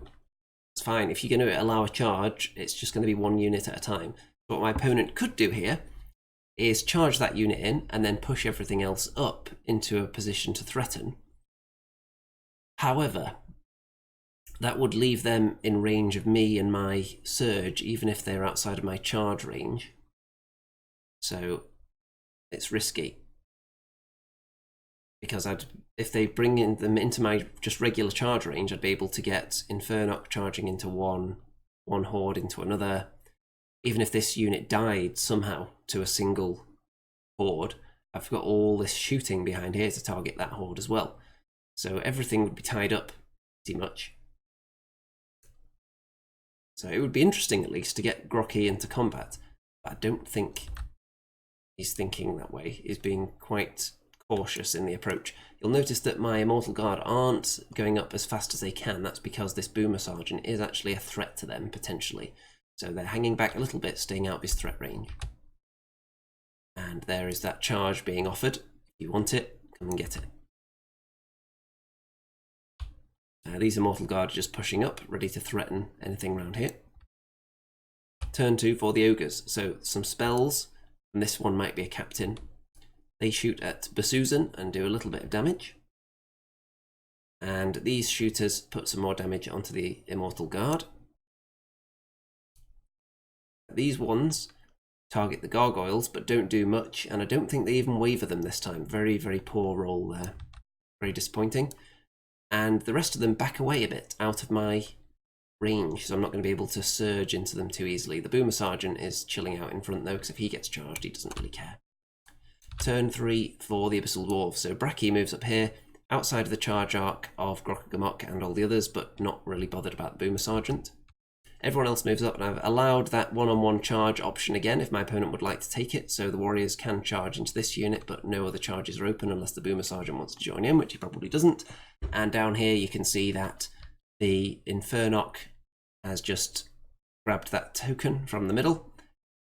it's fine. If you're going to allow a charge, it's just going to be 1 unit at a time. What my opponent could do here is charge that unit in and then push everything else up into a position to threaten. However, that would leave them in range of me and my surge, even if they're outside of my charge range. So it's risky. Because if they bring them into my just regular charge range, I'd be able to get Infernoc charging into one horde into another. Even if this unit died somehow to a single horde, I've got all this shooting behind here to target that horde as well. So everything would be tied up pretty much. So it would be interesting at least to get Grocky into combat. But I don't think he's thinking that way. He's being quite cautious in the approach. You'll notice that my Immortal Guard aren't going up as fast as they can. That's because this Boomer Sergeant is actually a threat to them, potentially. So they're hanging back a little bit, staying out of his threat range. And there is that charge being offered. If you want it, come and get it. These Immortal Guard are just pushing up, ready to threaten anything around here. Turn 2 for the Ogres. So some spells, and this one might be a captain. They shoot at Basuzan and do a little bit of damage. And these shooters put some more damage onto the Immortal Guard. These ones target the gargoyles but don't do much, and I don't think they even waver them this time. Very, very poor roll there. Very disappointing. And the rest of them back away a bit out of my range, so I'm not going to be able to surge into them too easily. The Boomer Sergeant is chilling out in front though, because if he gets charged, he doesn't really care. Turn 3 for the Abyssal Dwarfs. So Bracky moves up here, outside of the charge arc of Grokkagamok and all the others, but not really bothered about the Boomer Sergeant. Everyone else moves up, and I've allowed that one-on-one charge option again if my opponent would like to take it, so the warriors can charge into this unit, but no other charges are open unless the Boomer Sergeant wants to join in, which he probably doesn't. And down here you can see that the Infernoc has just grabbed that token from the middle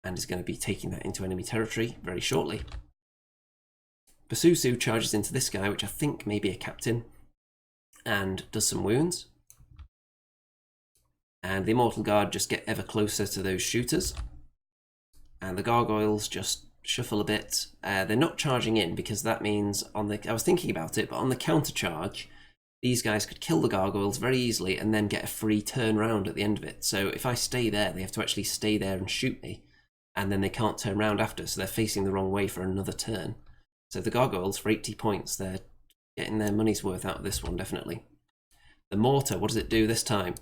and is going to be taking that into enemy territory very shortly. Basusu charges into this guy, which I think may be a captain, and does some wounds. And the Immortal Guard just get ever closer to those shooters. And the gargoyles just shuffle a bit. They're not charging in because that means on the... I was thinking about it, but on the counter charge, these guys could kill the gargoyles very easily and then get a free turn round at the end of it. So if I stay there, they have to actually stay there and shoot me. And then they can't turn round after, so they're facing the wrong way for another turn. So the gargoyles, for 80 points, they're getting their money's worth out of this one, definitely. The mortar, what does it do this time?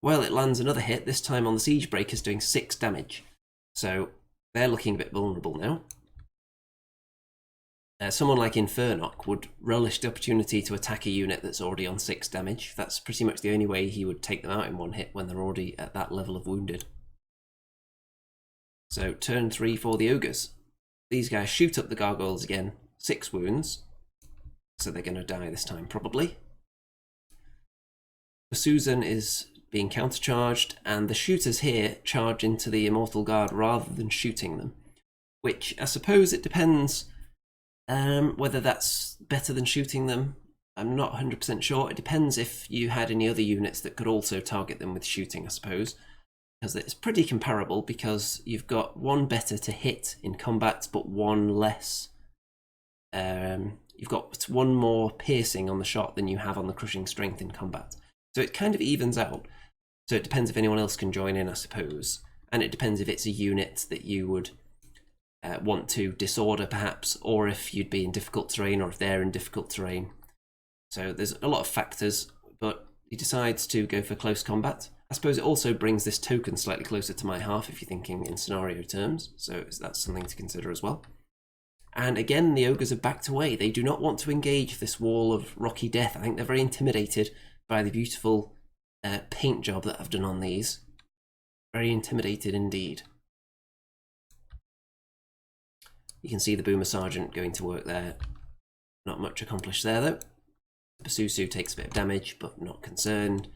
Well, it lands another hit, this time on the Siege Breakers, doing 6 damage. So they're looking a bit vulnerable now. Someone like Infernoc would relish the opportunity to attack a unit that's already on 6 damage. That's pretty much the only way he would take them out in one hit when they're already at that level of wounded. So turn 3 for the Ogres. These guys shoot up the gargoyles again, 6 wounds. So they're going to die this time, probably. Susan is being countercharged, and the shooters here charge into the Immortal Guard rather than shooting them. Which, I suppose it depends whether that's better than shooting them. I'm not 100% sure. It depends if you had any other units that could also target them with shooting, I suppose. Because it's pretty comparable, because you've got one better to hit in combat, but one less. You've got one more piercing on the shot than you have on the crushing strength in combat. So it kind of evens out. So it depends if anyone else can join in, I suppose. And it depends if it's a unit that you would want to disorder, perhaps, or if you'd be in difficult terrain, or if they're in difficult terrain. So there's a lot of factors, but he decides to go for close combat. I suppose it also brings this token slightly closer to my half if you're thinking in scenario terms, so that's something to consider as well. And again, the ogres have backed away. They do not want to engage this wall of rocky death. I think they're very intimidated by the beautiful paint job that I've done on these. Very intimidated indeed. You can see the Boomer Sergeant going to work there. Not much accomplished there though. Basusu takes a bit of damage, but not concerned.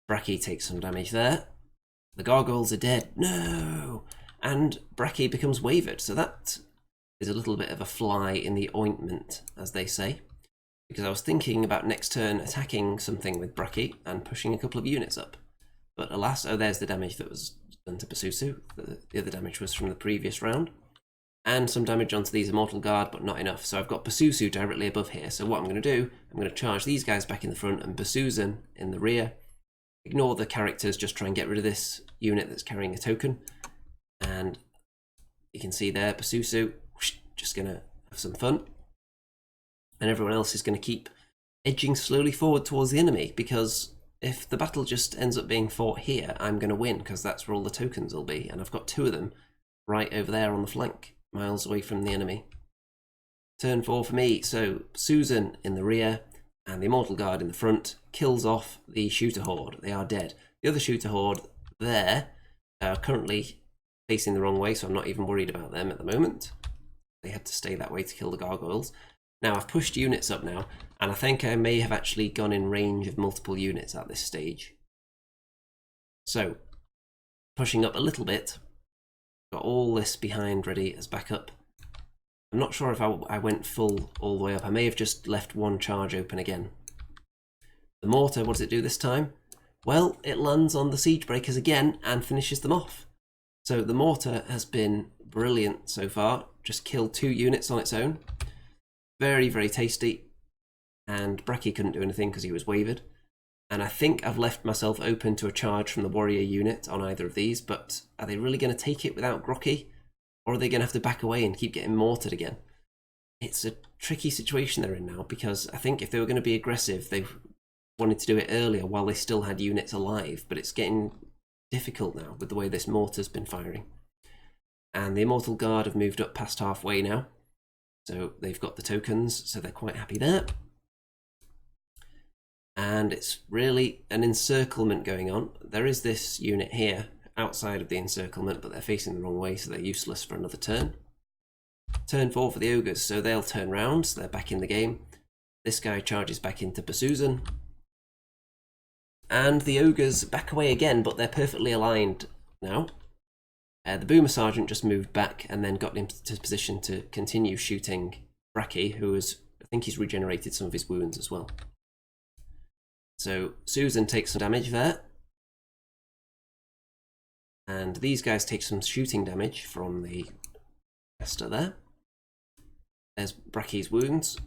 Bracky takes some damage there. The gargoyles are dead. No! And Bracky becomes wavered, so that is a little bit of a fly in the ointment, as they say. Because I was thinking about next turn attacking something with Bracky and pushing a couple of units up. But alas, oh, there's the damage that was done to Basusu. The other damage was from the previous round. And some damage onto these Immortal Guard, but not enough. So I've got Basusu directly above here. So what I'm going to do, I'm going to charge these guys back in the front and Basuzan in the rear. Ignore the characters, just try and get rid of this unit that's carrying a token. And you can see there, Basusu just going to have some fun. And everyone else is going to keep edging slowly forward towards the enemy, because if the battle just ends up being fought here, I'm going to win, because that's where all the tokens will be. And I've got 2 of them right over there on the flank, miles away from the enemy. Turn 4 for me, so Susan in the rear and the Immortal Guard in the front kills off the Shooter Horde. They are dead. The other Shooter Horde there are currently facing the wrong way, so I'm not even worried about them at the moment. They had to stay that way to kill the gargoyles. Now I've pushed units up now, and I think I may have actually gone in range of multiple units at this stage. So, pushing up a little bit, got all this behind ready as backup. I'm not sure if I went full all the way up. I may have just left one charge open again. The mortar, what does it do this time? Well, it lands on the siege breakers again and finishes them off. So the mortar has been brilliant so far. Just killed 2 units on its own. Very, very tasty. And Bracky couldn't do anything because he was wavered. And I think I've left myself open to a charge from the warrior unit on either of these, but are they really going to take it without Grocky? Or are they going to have to back away and keep getting mortared again? It's a tricky situation they're in now, because I think if they were going to be aggressive, they wanted to do it earlier while they still had units alive, but it's getting difficult now with the way this mortar's been firing. And the Immortal Guard have moved up past halfway now, so they've got the tokens, so they're quite happy there. And it's really an encirclement going on. There is this unit here outside of the encirclement, but they're facing the wrong way, so they're useless for another turn. Turn 4 for the ogres, so they'll turn round, so they're back in the game. This guy charges back into Susan. And the ogres back away again, but they're perfectly aligned now. The Boomer Sergeant just moved back and then got into position to continue shooting Bracky, who is, I think he's regenerated some of his wounds as well. So Susan takes some damage there. And these guys take some shooting damage from the caster there. There's Bracky's wounds.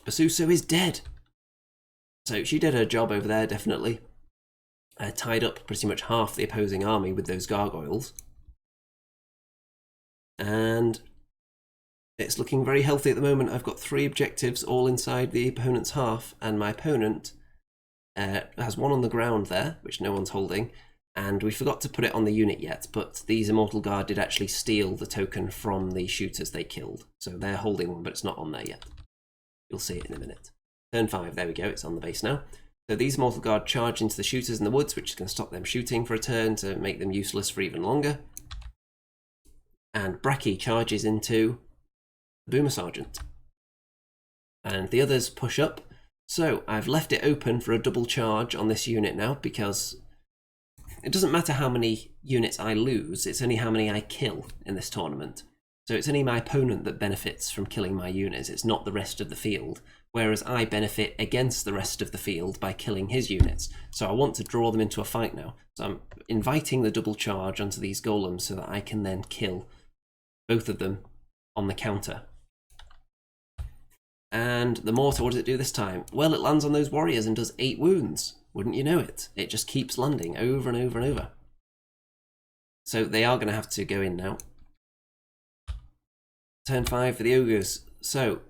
Basuso is dead. So she did her job over there, definitely. Tied up pretty much half the opposing army with those gargoyles. And it's looking very healthy at the moment. I've got 3 objectives all inside the opponent's half, and my opponent has 1 on the ground there, which no one's holding. And we forgot to put it on the unit yet, but these Immortal Guard did actually steal the token from the shooters they killed. So they're holding one, but it's not on there yet. You'll see it in a minute. Turn 5, there we go, it's on the base now. So these Immortal Guard charge into the shooters in the woods, which is going to stop them shooting for a turn to make them useless for even longer. And Bracky charges into the Boomer Sergeant. And the others push up. So I've left it open for a double charge on this unit now, because it doesn't matter how many units I lose, it's only how many I kill in this tournament. So it's only my opponent that benefits from killing my units, it's not the rest of the field, whereas I benefit against the rest of the field by killing his units. So I want to draw them into a fight now. So I'm inviting the double charge onto these golems so that I can then kill both of them on the counter. And the mortar, what does it do this time? Well, it lands on those warriors and does 8 wounds. Wouldn't you know it? It just keeps landing over and over and over. So they are going to have to go in now. Turn 5 for the ogres. So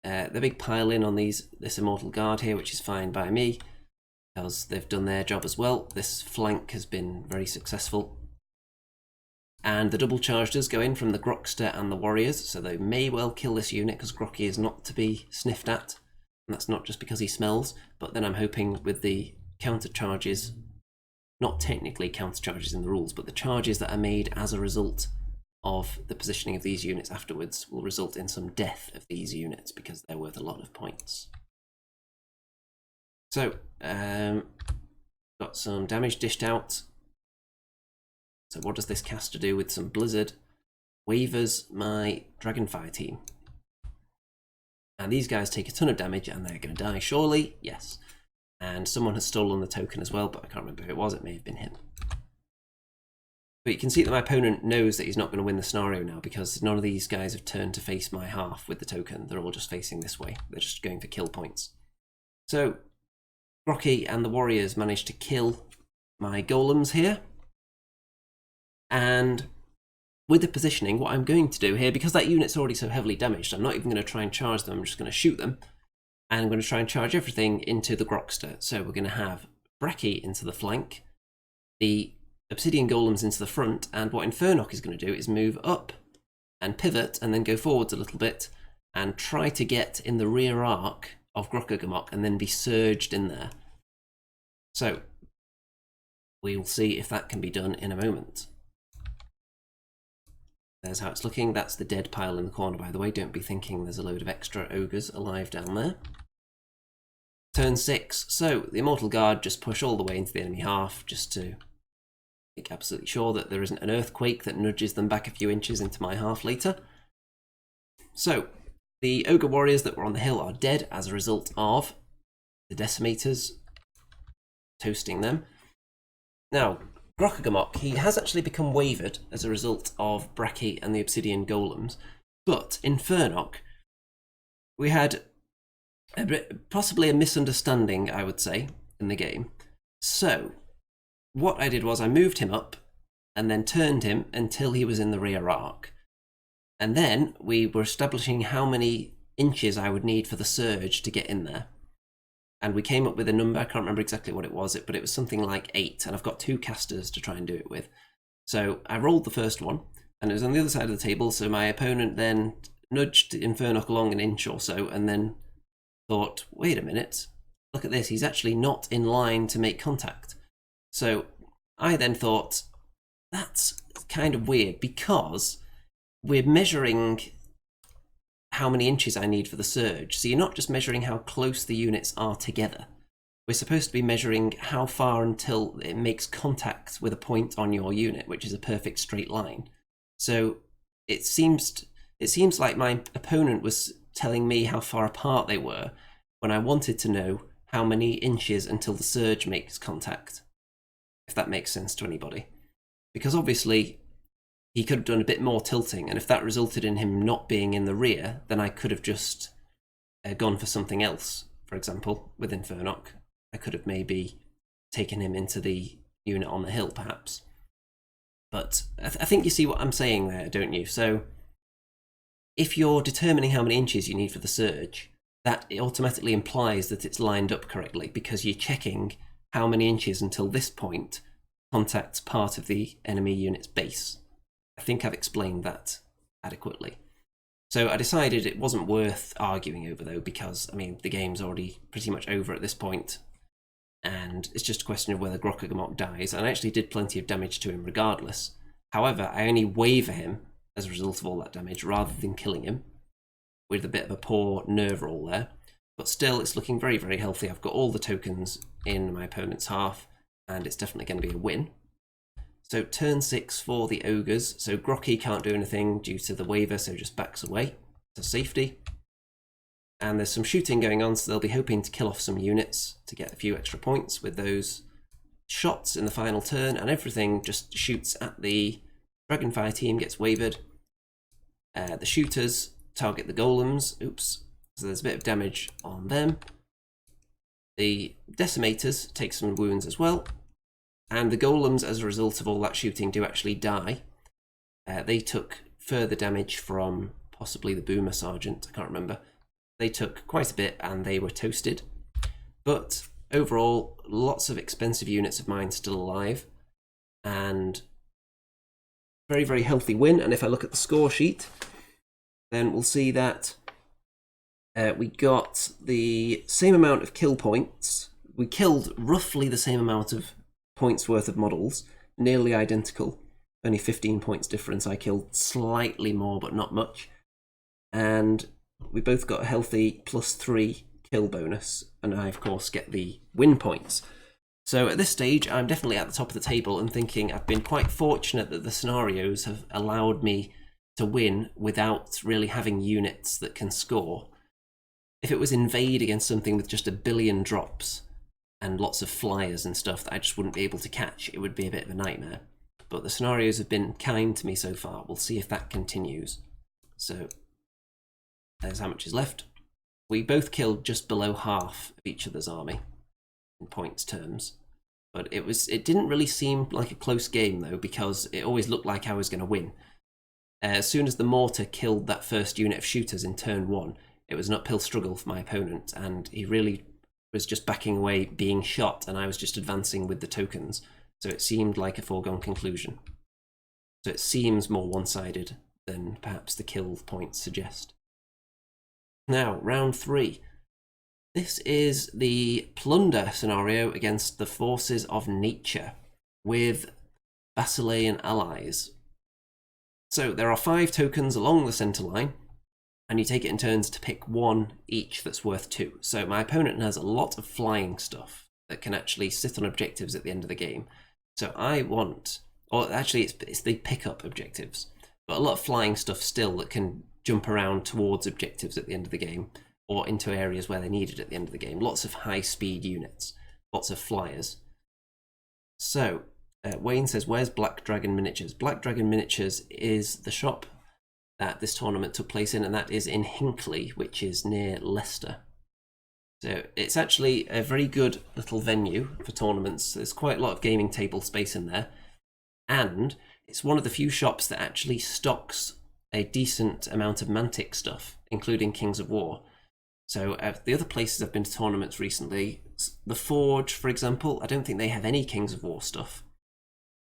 the big pile in on this Immortal Guard here, which is fine by me, because they've done their job as well. This flank has been very successful. And the double charge does go in from the Grokster and the warriors, so they may well kill this unit, because Grocky is not to be sniffed at. And that's not just because he smells, but then I'm hoping with the counter charges, not technically counter charges in the rules, but the charges that are made as a result of the positioning of these units afterwards will result in some death of these units, because they're worth a lot of points. So, got some damage dished out. So what does this caster do with some Blizzard? Wavers my Dragonfire team. And these guys take a ton of damage and they're going to die, surely? Yes. And someone has stolen the token as well, but I can't remember who it was. It may have been him. But you can see that my opponent knows that he's not going to win the scenario now, because none of these guys have turned to face my half with the token. They're all just facing this way. They're just going for kill points. So, Grocky and the warriors managed to kill my golems here. And with the positioning, what I'm going to do here, because that unit's already so heavily damaged, I'm not even going to try and charge them, I'm just going to shoot them. And I'm going to try and charge everything into the Grokster. So we're going to have Bracky into the flank, the Obsidian Golems into the front, and what Infernock is going to do is move up and pivot and then go forwards a little bit and try to get in the rear arc of Grokkagamok and then be surged in there. So we will see if that can be done in a moment. There's how it's looking. That's the dead pile in the corner, by the way. Don't be thinking there's a load of extra ogres alive down there. Turn 6. So the Immortal Guard just push all the way into the enemy half just to make absolutely sure that there isn't an earthquake that nudges them back a few inches into my half later. So the Ogre Warriors that were on the hill are dead as a result of the Decimators toasting them. Now, Grokkagamok, he has actually become wavered as a result of Bracky and the Obsidian Golems, but Infernock, we had possibly a misunderstanding, I would say, in the game. So, what I did was I moved him up and then turned him until he was in the rear arc. And then we were establishing how many inches I would need for the surge to get in there. And we came up with a number, I can't remember exactly what it was, but it was something like 8, and I've got 2 casters to try and do it with. So I rolled the first one, and it was on the other side of the table, so my opponent then nudged Infernock along an inch or so, and then thought, wait a minute, look at this, he's actually not in line to make contact. So I then thought, that's kind of weird, because we're measuring how many inches I need for the surge. So you're not just measuring how close the units are together. We're supposed to be measuring how far until it makes contact with a point on your unit, which is a perfect straight line. So it seems like my opponent was telling me how far apart they were when I wanted to know how many inches until the surge makes contact, if that makes sense to anybody. Because obviously he could have done a bit more tilting, and if that resulted in him not being in the rear, then I could have just gone for something else. For example, with Infernock, I could have maybe taken him into the unit on the hill, perhaps. But I think you see what I'm saying there, don't you? So if you're determining how many inches you need for the surge, that automatically implies that it's lined up correctly, because you're checking how many inches until this point contacts part of the enemy unit's base. I think I've explained that adequately. So I decided it wasn't worth arguing over, though, because, I mean, the game's already pretty much over at this point, and it's just a question of whether Grokkagamok dies, and I actually did plenty of damage to him regardless. However, I only waver him as a result of all that damage, rather than killing him, with a bit of a poor nerve roll there. But still, it's looking very, very healthy. I've got all the tokens in my opponent's half, and it's definitely going to be a win. So turn 6 for the Ogres. So Grocky can't do anything due to the waver, so just backs away to safety. And there's some shooting going on, so they'll be hoping to kill off some units to get a few extra points with those shots in the final turn, and everything just shoots at the Dragonfire team, gets wavered. The shooters target the golems. Oops. So there's a bit of damage on them. The decimators take some wounds as well. And the golems, as a result of all that shooting, do actually die. They took further damage from possibly the Boomer Sergeant, I can't remember. They took quite a bit and they were toasted. But overall, lots of expensive units of mine still alive. And very, very healthy win. And if I look at the score sheet, then we'll see that we got the same amount of kill points. We killed roughly the same amount of points worth of models, nearly identical, only 15 points difference. I killed slightly more, but not much. And we both got a healthy +3 kill bonus, and I, of course, get the win points. So at this stage, I'm definitely at the top of the table and thinking I've been quite fortunate that the scenarios have allowed me to win without really having units that can score. If it was Invade against something with just a billion drops and lots of flyers and stuff that I just wouldn't be able to catch, it would be a bit of a nightmare. But the scenarios have been kind to me so far. We'll see if that continues. So there's how much is left. We both killed just below half of each other's army in points terms. But it didn't really seem like a close game, though, because it always looked like I was going to win. As soon as the mortar killed that first unit of shooters in turn 1, it was an uphill struggle for my opponent, and he really was just backing away, being shot, and I was just advancing with the tokens. So it seemed like a foregone conclusion. So it seems more one-sided than perhaps the kill points suggest. Now, round 3. This is the plunder scenario against the forces of nature with Basilean allies. So there are 5 tokens along the centre line, and you take it in turns to pick 1 each that's worth 2. So my opponent has a lot of flying stuff that can actually sit on objectives at the end of the game. So I want, or actually it's the pick-up objectives, but a lot of flying stuff still that can jump around towards objectives at the end of the game, or into areas where they're needed at the end of the game. Lots of high-speed units, lots of flyers. So, Wayne says, where's Black Dragon Miniatures? Black Dragon Miniatures is the shop that this tournament took place in, and that is in Hinckley, which is near Leicester. So it's actually a very good little venue for tournaments. There's quite a lot of gaming table space in there, and it's one of the few shops that actually stocks a decent amount of Mantic stuff, including Kings of War. So the other places I've been to tournaments recently, the Forge, for example, I don't think they have any Kings of War stuff.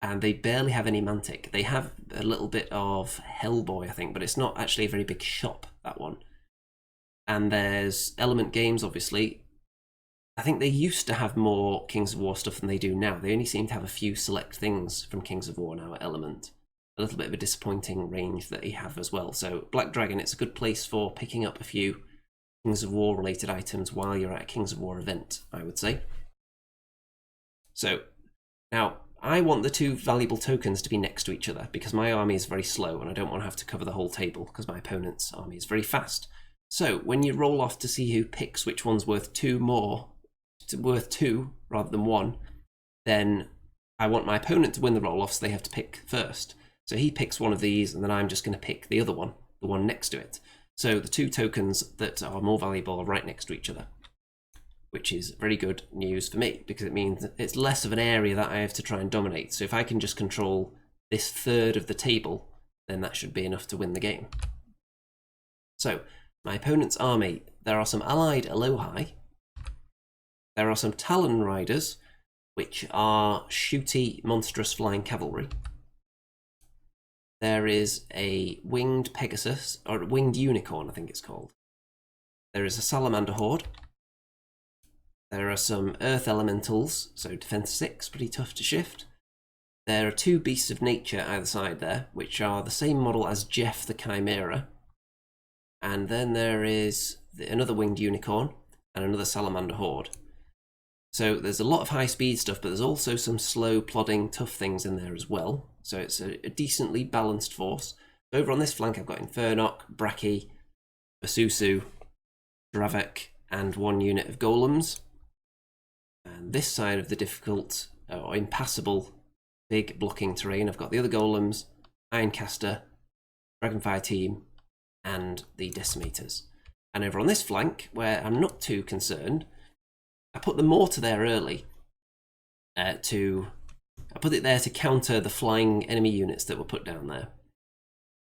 And they barely have any Mantic. They have a little bit of Hellboy, I think, but it's not actually a very big shop, that one. And there's Element Games, obviously. I think they used to have more Kings of War stuff than they do now. They only seem to have a few select things from Kings of War now at Element. A little bit of a disappointing range that they have as well. So Black Dragon, it's a good place for picking up a few Kings of War related items while you're at a Kings of War event, I would say. So now I want the 2 valuable tokens to be next to each other because my army is very slow and I don't want to have to cover the whole table because my opponent's army is very fast. So when you roll off to see who picks which one's worth 2 rather than 1, then I want my opponent to win the roll off, so they have to pick first. So he picks one of these and then I'm just going to pick the other one, the one next to it. So the 2 tokens that are more valuable are right next to each other, which is very good news for me because it means it's less of an area that I have to try and dominate. So if I can just control this third of the table, then that should be enough to win the game. So my opponent's army, there are some allied Elohai, there are some Talon Riders, which are shooty, monstrous flying cavalry. There is a winged Pegasus, or a winged unicorn, I think it's called. There is a Salamander Horde. There are some Earth Elementals, so defense 6, pretty tough to shift. There are 2 Beasts of Nature either side there, which are the same model as Jeff the Chimera. And then there is another winged unicorn and another Salamander Horde. So there's a lot of high speed stuff, but there's also some slow, plodding, tough things in there as well. So it's a decently balanced force. Over on this flank, I've got Infernok, Braki, Basusu, Dravek, and 1 unit of Golems. And this side of the difficult, or impassable, big blocking terrain, I've got the other Golems, Ironcaster, Dragonfire Team, and the Decimators. And over on this flank, where I'm not too concerned, I put the mortar there early I put it there to counter the flying enemy units that were put down there.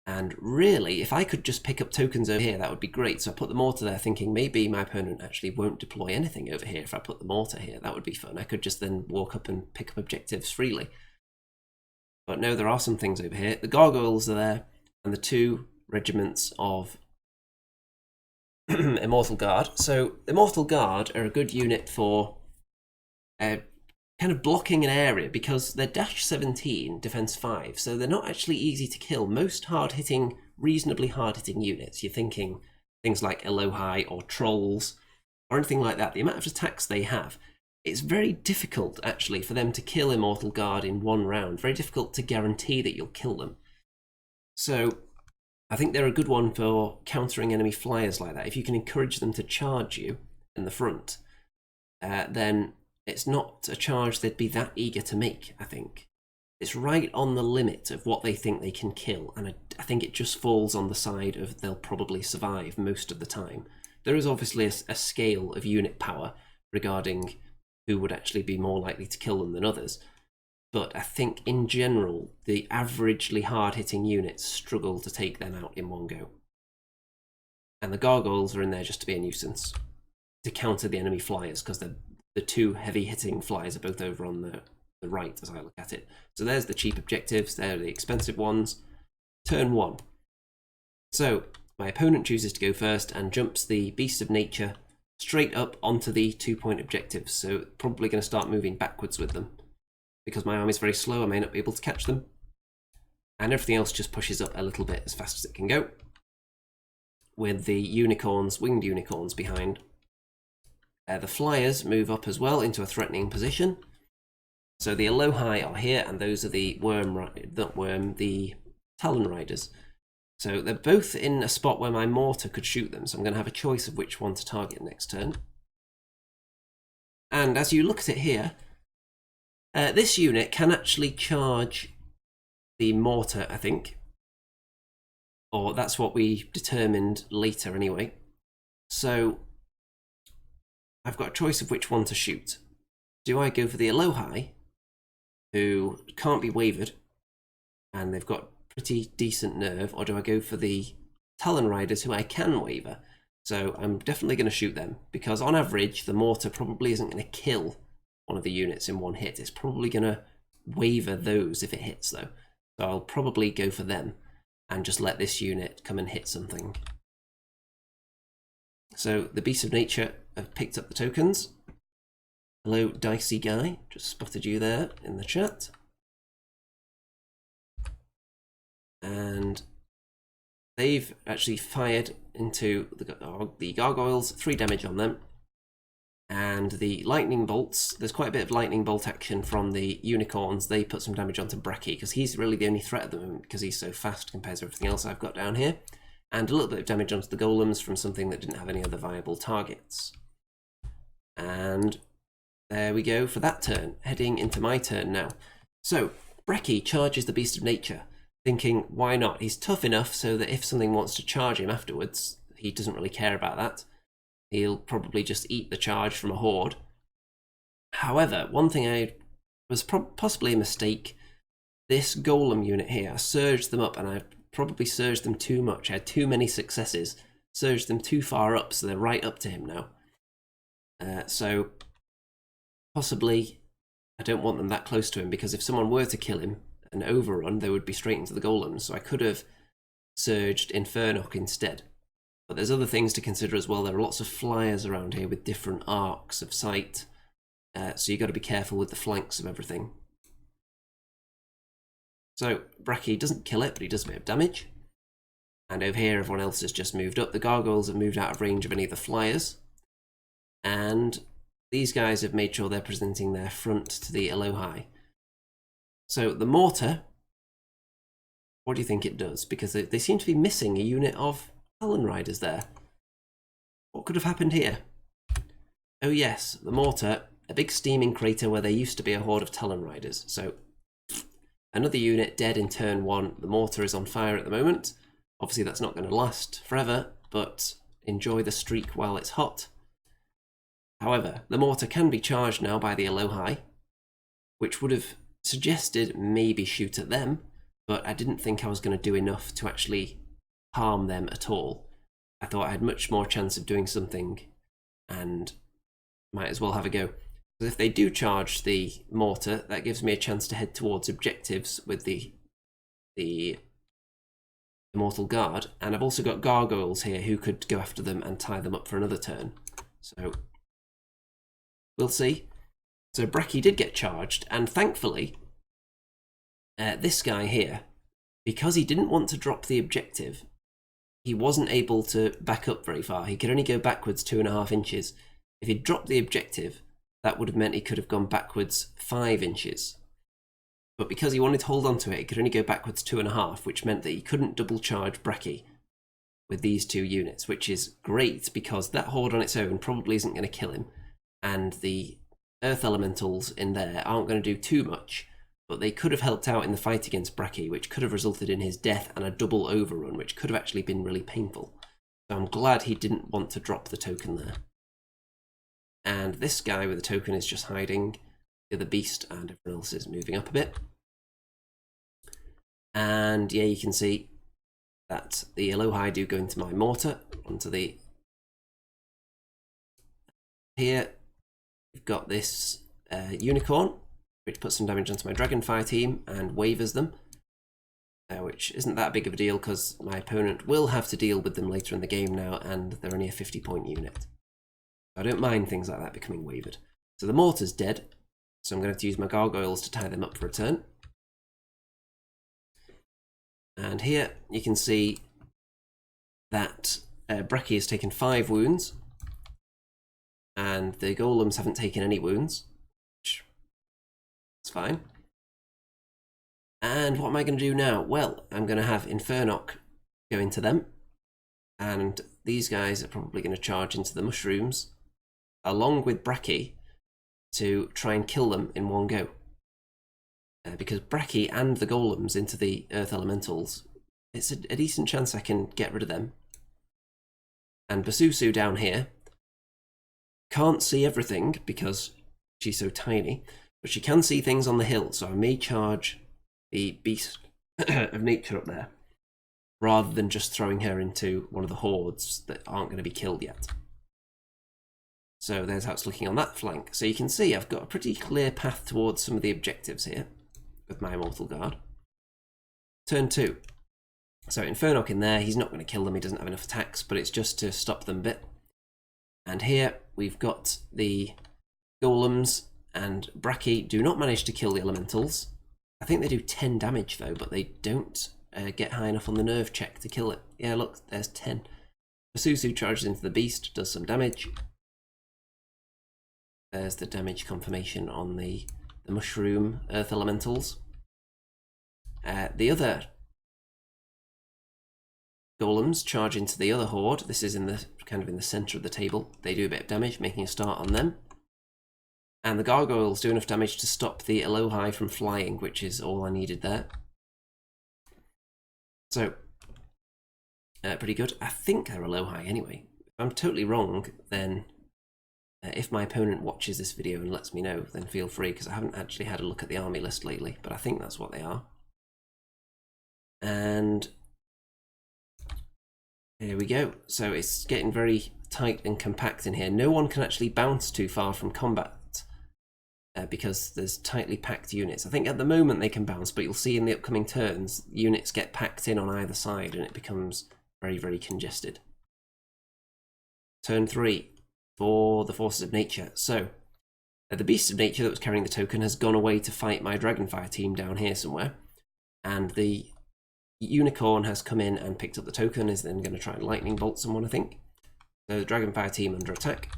And really, if I could just pick up tokens over here, that would be great. So I put the mortar there thinking maybe my opponent actually won't deploy anything over here if I put the mortar here. That would be fun. I could just then walk up and pick up objectives freely. But no, there are some things over here. The gargoyles are there, and the 2 regiments of Immortal Guard. So Immortal Guard are a good unit for kind of blocking an area because they're dash 17, defense 5, so they're not actually easy to kill. Most hard-hitting, reasonably hard-hitting units, you're thinking things like Elohai or Trolls or anything like that, the amount of attacks they have, it's very difficult actually for them to kill Immortal Guard in 1 round. Very difficult to guarantee that you'll kill them. So I think they're a good one for countering enemy flyers like that. If you can encourage them to charge you in the front, then it's not a charge they'd be that eager to make, I think. It's right on the limit of what they think they can kill, and I think it just falls on the side of they'll probably survive most of the time. There is obviously a scale of unit power regarding who would actually be more likely to kill them than others, but I think in general, the averagely hard-hitting units struggle to take them out in one go. And the gargoyles are in there just to be a nuisance, to counter the enemy flyers, because the two heavy-hitting flyers are both over on the right as I look at it. So there's the cheap objectives, there are the expensive ones. Turn 1. So my opponent chooses to go first and jumps the Beast of Nature straight up onto the 2-point objectives, so probably going to start moving backwards with them. Because my army is very slow, I may not be able to catch them. And everything else just pushes up a little bit as fast as it can go, with the unicorns, winged unicorns behind. The flyers move up as well into a threatening position. So the Alohi are here, and those are the the Talon Riders. So they're both in a spot where my mortar could shoot them, so I'm going to have a choice of which one to target next turn. And as you look at it here, this unit can actually charge the mortar, I think. Or that's what we determined later anyway. So I've got a choice of which one to shoot. Do I go for the Alohi, who can't be wavered, and they've got pretty decent nerve, or do I go for the Talon Riders, who I can waver? So I'm definitely going to shoot them, because on average, the mortar probably isn't going to kill one of the units in one hit. It's probably going to waver those if it hits, though. So I'll probably go for them and just let this unit come and hit something. So the Beasts of Nature have picked up the tokens. Hello, Dicey Guy. Just spotted you there in the chat. And they've actually fired into the gargoyles, 3 damage on them. And the lightning bolts, there's quite a bit of lightning bolt action from the unicorns. They put some damage onto Brekkie, because he's really the only threat at the moment, because he's so fast compared to everything else I've got down here. And a little bit of damage onto the golems from something that didn't have any other viable targets. And there we go for that turn, heading into my turn now. So Brekkie charges the Beast of Nature, thinking, why not? He's tough enough so that if something wants to charge him afterwards, he doesn't really care about that. He'll probably just eat the charge from a horde. However, one thing was possibly a mistake. This golem unit here, I surged them up, and I probably surged them too much. I had too many successes, surged them too far up, so they're right up to him now. So possibly I don't want them that close to him, because if someone were to kill him and overrun, they would be straight into the golems. So I could have surged Infernock instead. But there's other things to consider as well. There are lots of flyers around here with different arcs of sight. So you've got to be careful with the flanks of everything. So Brekkie doesn't kill it, but he does a bit of damage. And over here, everyone else has just moved up. The gargoyles have moved out of range of any of the flyers. And these guys have made sure they're presenting their front to the Alohi. So the mortar, what do you think it does? Because they seem to be missing a unit of Talon Riders there. What could have happened here? Oh yes, the mortar, a big steaming crater where there used to be a horde of Talon Riders. So another unit dead in turn 1. The mortar is on fire at the moment. Obviously that's not going to last forever, but enjoy the streak while it's hot. However, the mortar can be charged now by the Alohi, which would have suggested maybe shoot at them, but I didn't think I was going to do enough to actually harm them at all. I thought I had much more chance of doing something and might as well have a go. Because if they do charge the mortar, that gives me a chance to head towards objectives with the Immortal Guard, and I've also got gargoyles here who could go after them and tie them up for another turn. So we'll see. So Brekkie did get charged, and thankfully this guy here, because he didn't want to drop the objective, he wasn't able to back up very far. He could only go backwards 2.5 inches. If he'd dropped the objective, that would have meant he could have gone backwards 5 inches. But because he wanted to hold on to it, he could only go backwards 2.5, which meant that he couldn't double charge Brekkie with these 2 units, which is great because that horde on its own probably isn't going to kill him. And the earth elementals in there aren't going to do too much, but they could have helped out in the fight against Brekkie, which could have resulted in his death and a double overrun, which could have actually been really painful. So I'm glad he didn't want to drop the token there. And this guy with the token is just hiding. the other beast and everyone else is moving up a bit. And yeah, you can see that the Alohi do go into my mortar, onto the... Here, we've got this unicorn, which puts some damage onto my Dragonfire team and wavers them, which isn't that big of a deal because my opponent will have to deal with them later in the game now, and they're only a 50-point unit. I don't mind things like that becoming wavered. So the mortar's dead, so I'm going to have to use my gargoyles to tie them up for a turn. And here you can see that Bracky has taken 5 wounds, and the golems haven't taken any wounds, which is fine. And what am I going to do now? Well, I'm going to have Infernock go into them, and these guys are probably going to charge into the mushrooms, along with Bracky, to try and kill them in one go. Because Bracky and the golems into the earth elementals, it's a decent chance I can get rid of them. And Basusu down here can't see everything because she's so tiny, but she can see things on the hill, so I may charge the beast of nature up there, rather than just throwing her into one of the hordes that aren't going to be killed yet. So there's how it's looking on that flank. So you can see I've got a pretty clear path towards some of the objectives here with my Immortal Guard. Turn 2. So Infernock in there, he's not going to kill them, he doesn't have enough attacks, but it's just to stop them a bit. And here we've got the golems, and Bracky do not manage to kill the elementals. I think they do 10 damage though, but they don't get high enough on the nerve check to kill it. Yeah, look, there's 10. Basusu charges into the beast, does some damage. There's the damage confirmation on the mushroom earth elementals. The other golems charge into the other horde. This is in the kind of in the center of the table. They do a bit of damage, making a start on them. And the gargoyles do enough damage to stop the Alohi from flying, which is all I needed there. So, pretty good. I think they're Alohi anyway. If I'm totally wrong, then if my opponent watches this video and lets me know, then feel free, because I haven't actually had a look at the army list lately, but I think that's what they are. And here we go. So it's getting very tight and compact in here. No one can actually bounce too far from combat because there's tightly packed units. I think at the moment they can bounce, but you'll see in the upcoming turns, units get packed in on either side and it becomes very, very congested. Turn 3 for the Forces of Nature. So the Beast of Nature that was carrying the token has gone away to fight my Dragonfire team down here somewhere, and the Unicorn has come in and picked up the token, is then going to try and lightning bolt someone, I think. So the Dragonfire team under attack.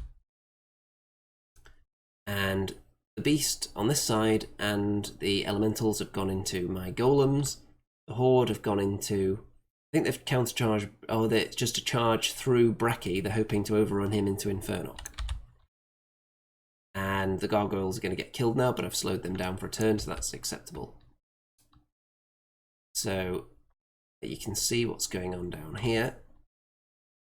And the Beast on this side and the Elementals have gone into my Golems. The Horde have gone into... I think they've countercharged... Oh, it's just a charge through Bracky. They're hoping to overrun him into Infernock. And the Gargoyles are going to get killed now, but I've slowed them down for a turn, so that's acceptable. So you can see what's going on down here.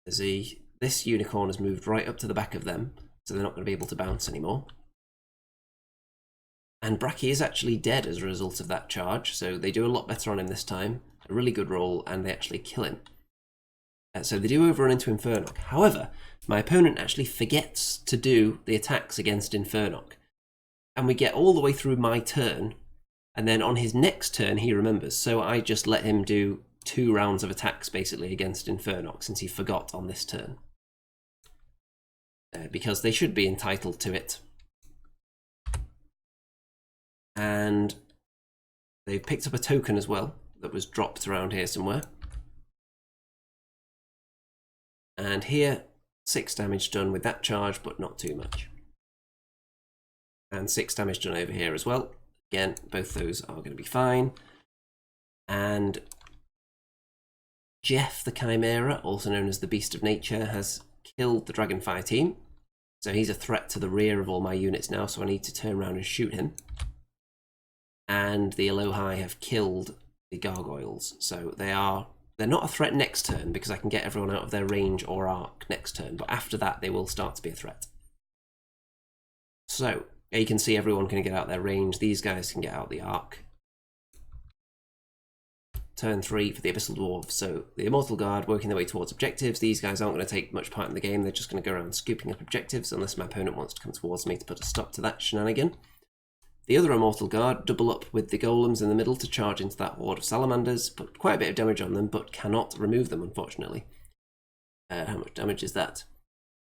This Unicorn has moved right up to the back of them, so they're not going to be able to bounce anymore. And Bracky is actually dead as a result of that charge, so they do a lot better on him this time. A really good roll, and they actually kill him. So they do overrun into Infernock. However, my opponent actually forgets to do the attacks against Infernock. And we get all the way through my turn, and then on his next turn he remembers. So I just let him do 2 rounds of attacks basically against Infernock, since he forgot on this turn. Because they should be entitled to it. And they've picked up a token as well that was dropped around here somewhere. And here, 6 damage done with that charge, but not too much. And 6 damage done over here as well. Again, both those are going to be fine. And Jeff the Chimera, also known as the Beast of Nature, has killed the Dragonfire team. So he's a threat to the rear of all my units now, so I need to turn around and shoot him. And the Alohi have killed the Gargoyles, so they're not a threat next turn because I can get everyone out of their range or arc next turn, but after that they will start to be a threat. So Yeah, you can see everyone can get out their range. These guys can get out the arc. Turn 3 for the Abyssal Dwarfs. So the Immortal Guard working their way towards objectives. These guys aren't going to take much part in the game. They're just going to go around scooping up objectives unless my opponent wants to come towards me to put a stop to that shenanigan. The other Immortal Guard double up with the golems in the middle to charge into that horde of salamanders. Put quite a bit of damage on them, but cannot remove them, unfortunately. How much damage is that?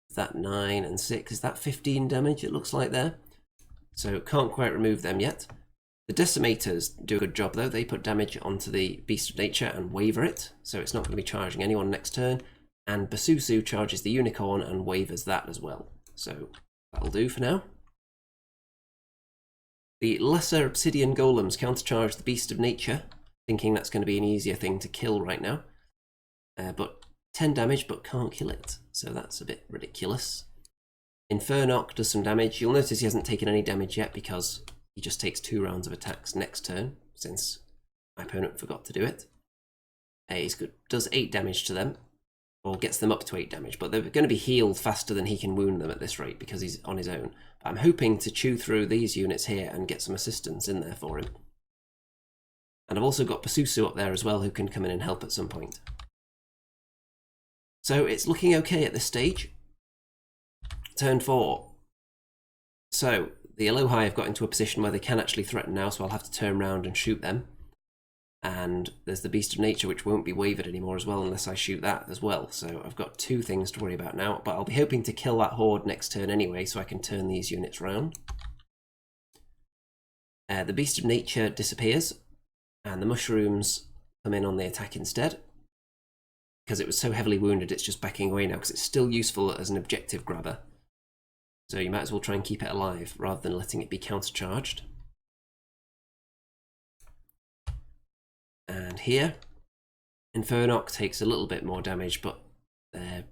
Is that 9 and 6? Is that 15 damage, it looks like there? So can't quite remove them yet. The Decimators do a good job though. They put damage onto the Beast of Nature and waver it, so it's not going to be charging anyone next turn. And Basusu charges the Unicorn and wavers that as well. So that'll do for now. The Lesser Obsidian Golems countercharge the Beast of Nature, thinking that's going to be an easier thing to kill right now. But 10 damage, but can't kill it, so that's a bit ridiculous. Infernock does some damage. You'll notice he hasn't taken any damage yet because he just takes 2 rounds of attacks next turn, since my opponent forgot to do it. He's good. Does 8 damage to them, or gets them up to 8 damage, but they're going to be healed faster than he can wound them at this rate because he's on his own. But I'm hoping to chew through these units here and get some assistance in there for him. And I've also got Basusu up there as well, who can come in and help at some point. So it's looking okay at this stage. Turn 4. So the Alohi have got into a position where they can actually threaten now, so I'll have to turn around and shoot them. And there's the Beast of Nature, which won't be wavered anymore as well unless I shoot that as well. So I've got 2 things to worry about now, but I'll be hoping to kill that horde next turn anyway, so I can turn these units round. The Beast of Nature disappears, and the mushrooms come in on the attack instead. Because it was so heavily wounded, it's just backing away now, because it's still useful as an objective grabber. So you might as well try and keep it alive, rather than letting it be countercharged. And here, Infernock takes a little bit more damage, but they're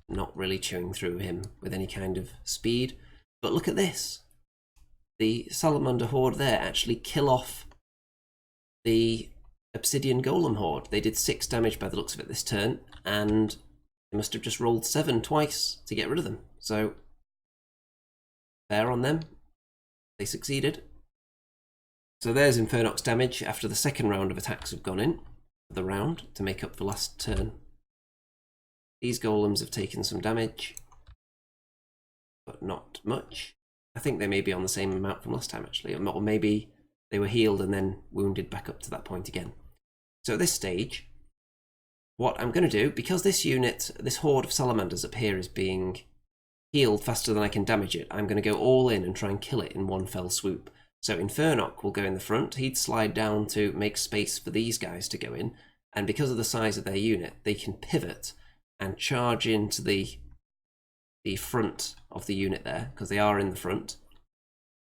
not really chewing through him with any kind of speed. But look at this. The Salamander Horde there actually kill off the Obsidian Golem Horde. They did 6 damage by the looks of it this turn, and they must have just rolled 7 twice to get rid of them. So, fair on them. They succeeded. So there's Infernock's damage after the second round of attacks have gone in for the round to make up for last turn. These golems have taken some damage, but not much. I think they may be on the same amount from last time actually, or maybe they were healed and then wounded back up to that point again. So at this stage, what I'm going to do, because this unit, this horde of salamanders up here is being healed faster than I can damage it, I'm going to go all in and try and kill it in one fell swoop. So Infernock will go in the front, he'd slide down to make space for these guys to go in, and because of the size of their unit, they can pivot and charge into the front of the unit there, because they are in the front.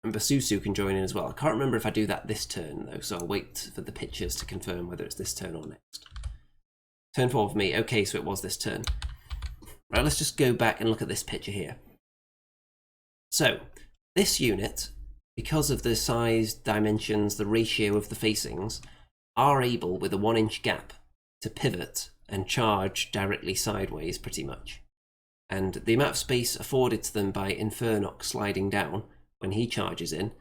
And Basusu can join in as well. I can't remember if I do that this turn though, so I'll wait for the pictures to confirm whether it's this turn or next. Turn 4 for me. Okay, so it was this turn. Right, let's just go back and look at this picture here. So, this unit, because of the size, dimensions, the ratio of the facings, are able, with a 1-inch gap, to pivot and charge directly sideways, pretty much. And the amount of space afforded to them by Infernock sliding down when he charges in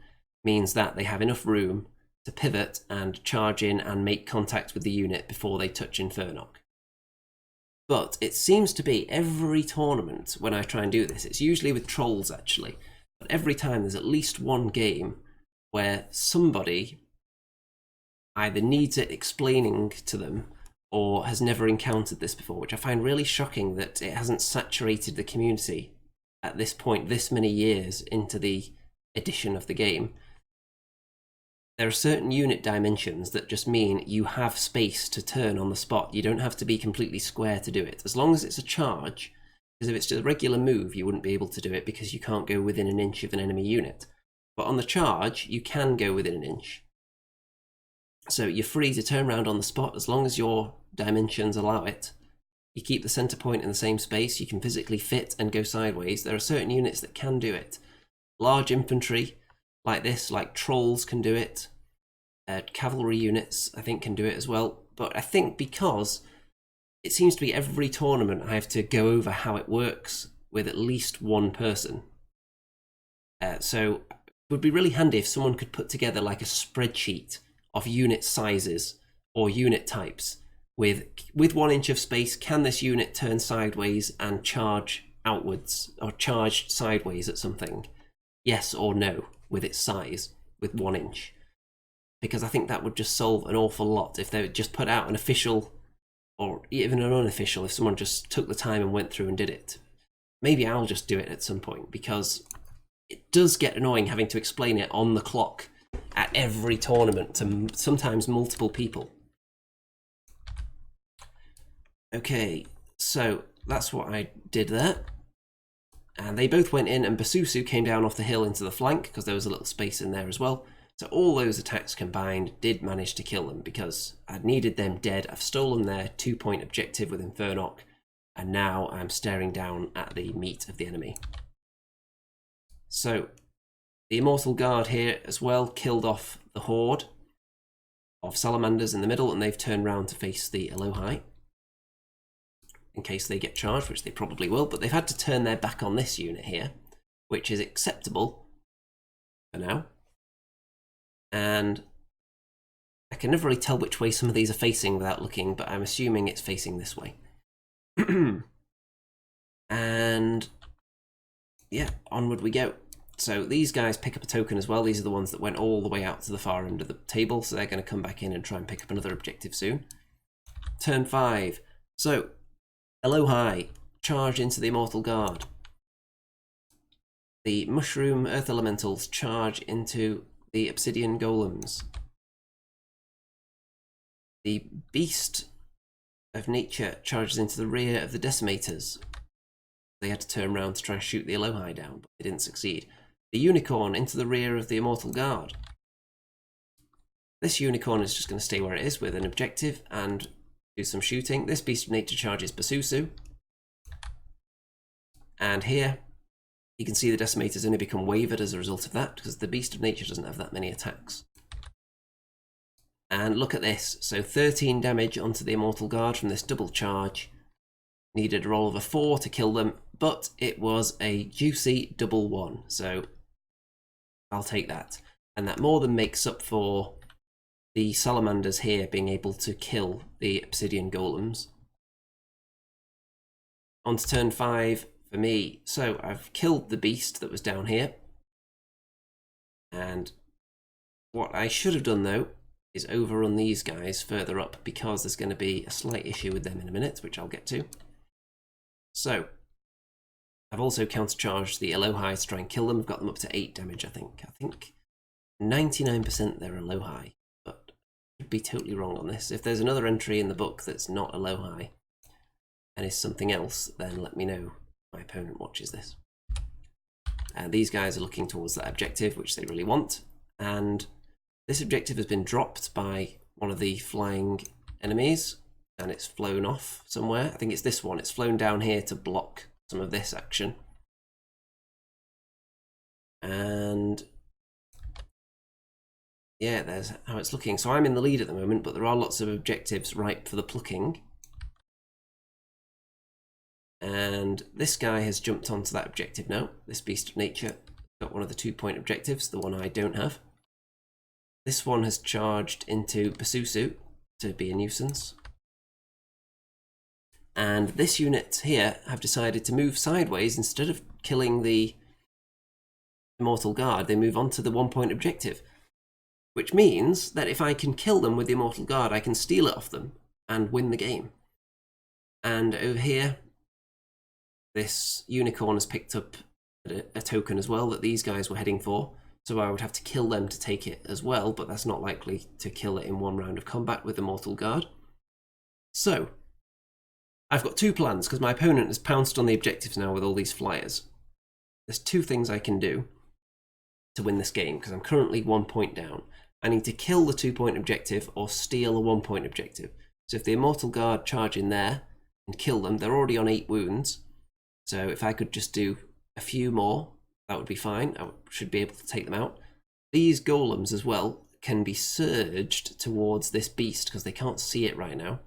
means that they have enough room to pivot and charge in and make contact with the unit before they touch Infernock. But it seems to be every tournament when I try and do this, it's usually with trolls actually, but every time there's at least one game where somebody either needs it explaining to them or has never encountered this before, which I find really shocking that it hasn't saturated the community at this point, this many years into the edition of the game. There are certain unit dimensions that just mean you have space to turn on the spot. You don't have to be completely square to do it. As long as it's a charge, because if it's just a regular move, you wouldn't be able to do it because you can't go within an inch of an enemy unit. But on the charge, you can go within an inch. So you're free to turn around on the spot as long as your dimensions allow it. You keep the center point in the same space, you can physically fit and go sideways. There are certain units that can do it. Large infantry, like this, like trolls can do it. Cavalry units, I think, can do it as well. But I think because it seems to be every tournament I have to go over how it works with at least one person. So would be really handy if someone could put together like a spreadsheet of unit sizes or unit types with 1 inch of space. Can this unit turn sideways and charge outwards or charge sideways at something? Yes or no with its size with 1 inch. Because I think that would just solve an awful lot if they would just put out an official or even an unofficial, if someone just took the time and went through and did it. Maybe I'll just do it at some point, because it does get annoying having to explain it on the clock at every tournament to sometimes multiple people. Okay, so that's what I did there. And they both went in, and Basusu came down off the hill into the flank because there was a little space in there as well. So all those attacks combined did manage to kill them, because I'd needed them dead. I've stolen their 2-point objective with Infernoc, and now I'm staring down at the meat of the enemy. So the Immortal Guard here as well killed off the horde of salamanders in the middle, and they've turned round to face the Elohai in case they get charged, which they probably will, but they've had to turn their back on this unit here, which is acceptable for now. And I can never really tell which way some of these are facing without looking, but I'm assuming it's facing this way. And yeah, onward we go. So these guys pick up a token as well. These are the ones that went all the way out to the far end of the table, so they're going to come back in and try and pick up another objective soon. Turn 5. So Elohai charge into the Immortal Guard. The Mushroom Earth Elementals charge into the Obsidian Golems. The Beast of Nature charges into the rear of the Decimators. They had to turn around to try and shoot the Elohai down, but they didn't succeed. The Unicorn into the rear of the Immortal Guard. This Unicorn is just going to stay where it is with an objective and do some shooting. This Beast of Nature charges Basusu. And here, you can see the Decimators only become wavered as a result of that, because the Beast of Nature doesn't have that many attacks. And look at this. So 13 damage onto the Immortal Guard from this double charge. Needed a roll of a 4 to kill them, but it was a juicy double 1. So I'll take that. And that more than makes up for the salamanders here being able to kill the obsidian golems. On to turn 5 for me. So I've killed the beast that was down here. And what I should have done though is overrun these guys further up, because there's going to be a slight issue with them in a minute, which I'll get to. So I've also countercharged the Elohai to try and kill them. I've got them up to 8 damage, I think. I think 99% they're Elohai, but I could be totally wrong on this. If there's another entry in the book that's not Elohai and is something else, then let me know. My opponent watches this. And these guys are looking towards that objective, which they really want. And this objective has been dropped by one of the flying enemies, and it's flown off somewhere. I think it's this one. It's flown down here to block some of this action. And yeah, there's how it's looking. So I'm in the lead at the moment, but there are lots of objectives ripe for the plucking. And this guy has jumped onto that objective now. This Beast of Nature got one of the 2-point objectives, the one I don't have. This one has charged into Basusu to be a nuisance. And this unit here have decided to move sideways. Instead of killing the Immortal Guard, they move on to the 1-point objective. Which means that if I can kill them with the Immortal Guard, I can steal it off them and win the game. And over here, this Unicorn has picked up a token as well that these guys were heading for. So I would have to kill them to take it as well, but that's not likely to kill it in one round of combat with the Immortal Guard. So I've got 2 plans, because my opponent has pounced on the objectives now with all these flyers. There's 2 things I can do to win this game, because I'm currently 1 point down. I need to kill the 2-point objective or steal a 1-point objective. So if the Immortal Guard charge in there and kill them, they're already on 8 wounds. So if I could just do a few more, that would be fine. I should be able to take them out. These golems as well can be surged towards this beast, because they can't see it right now.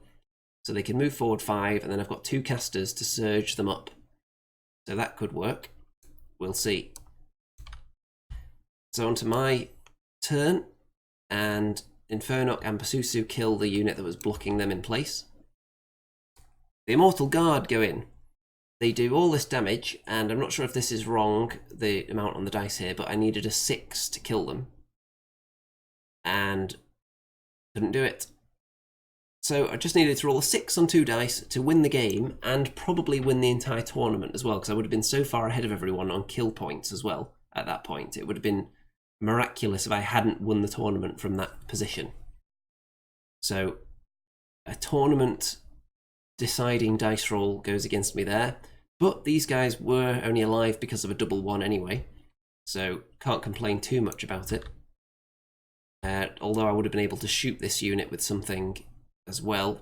So they can move forward 5, and then I've got 2 casters to surge them up. So that could work. We'll see. So onto my turn, and Infernoc and Basusu kill the unit that was blocking them in place. The Immortal Guard go in. They do all this damage, and I'm not sure if this is wrong, the amount on the dice here, but I needed a 6 to kill them. And couldn't do it. So I just needed to roll a 6 on 2 dice to win the game, and probably win the entire tournament as well, because I would have been so far ahead of everyone on kill points as well at that point. It would have been miraculous if I hadn't won the tournament from that position. So a tournament deciding dice roll goes against me there, but these guys were only alive because of a double 1 anyway, so can't complain too much about it. Although I would have been able to shoot this unit with something as well,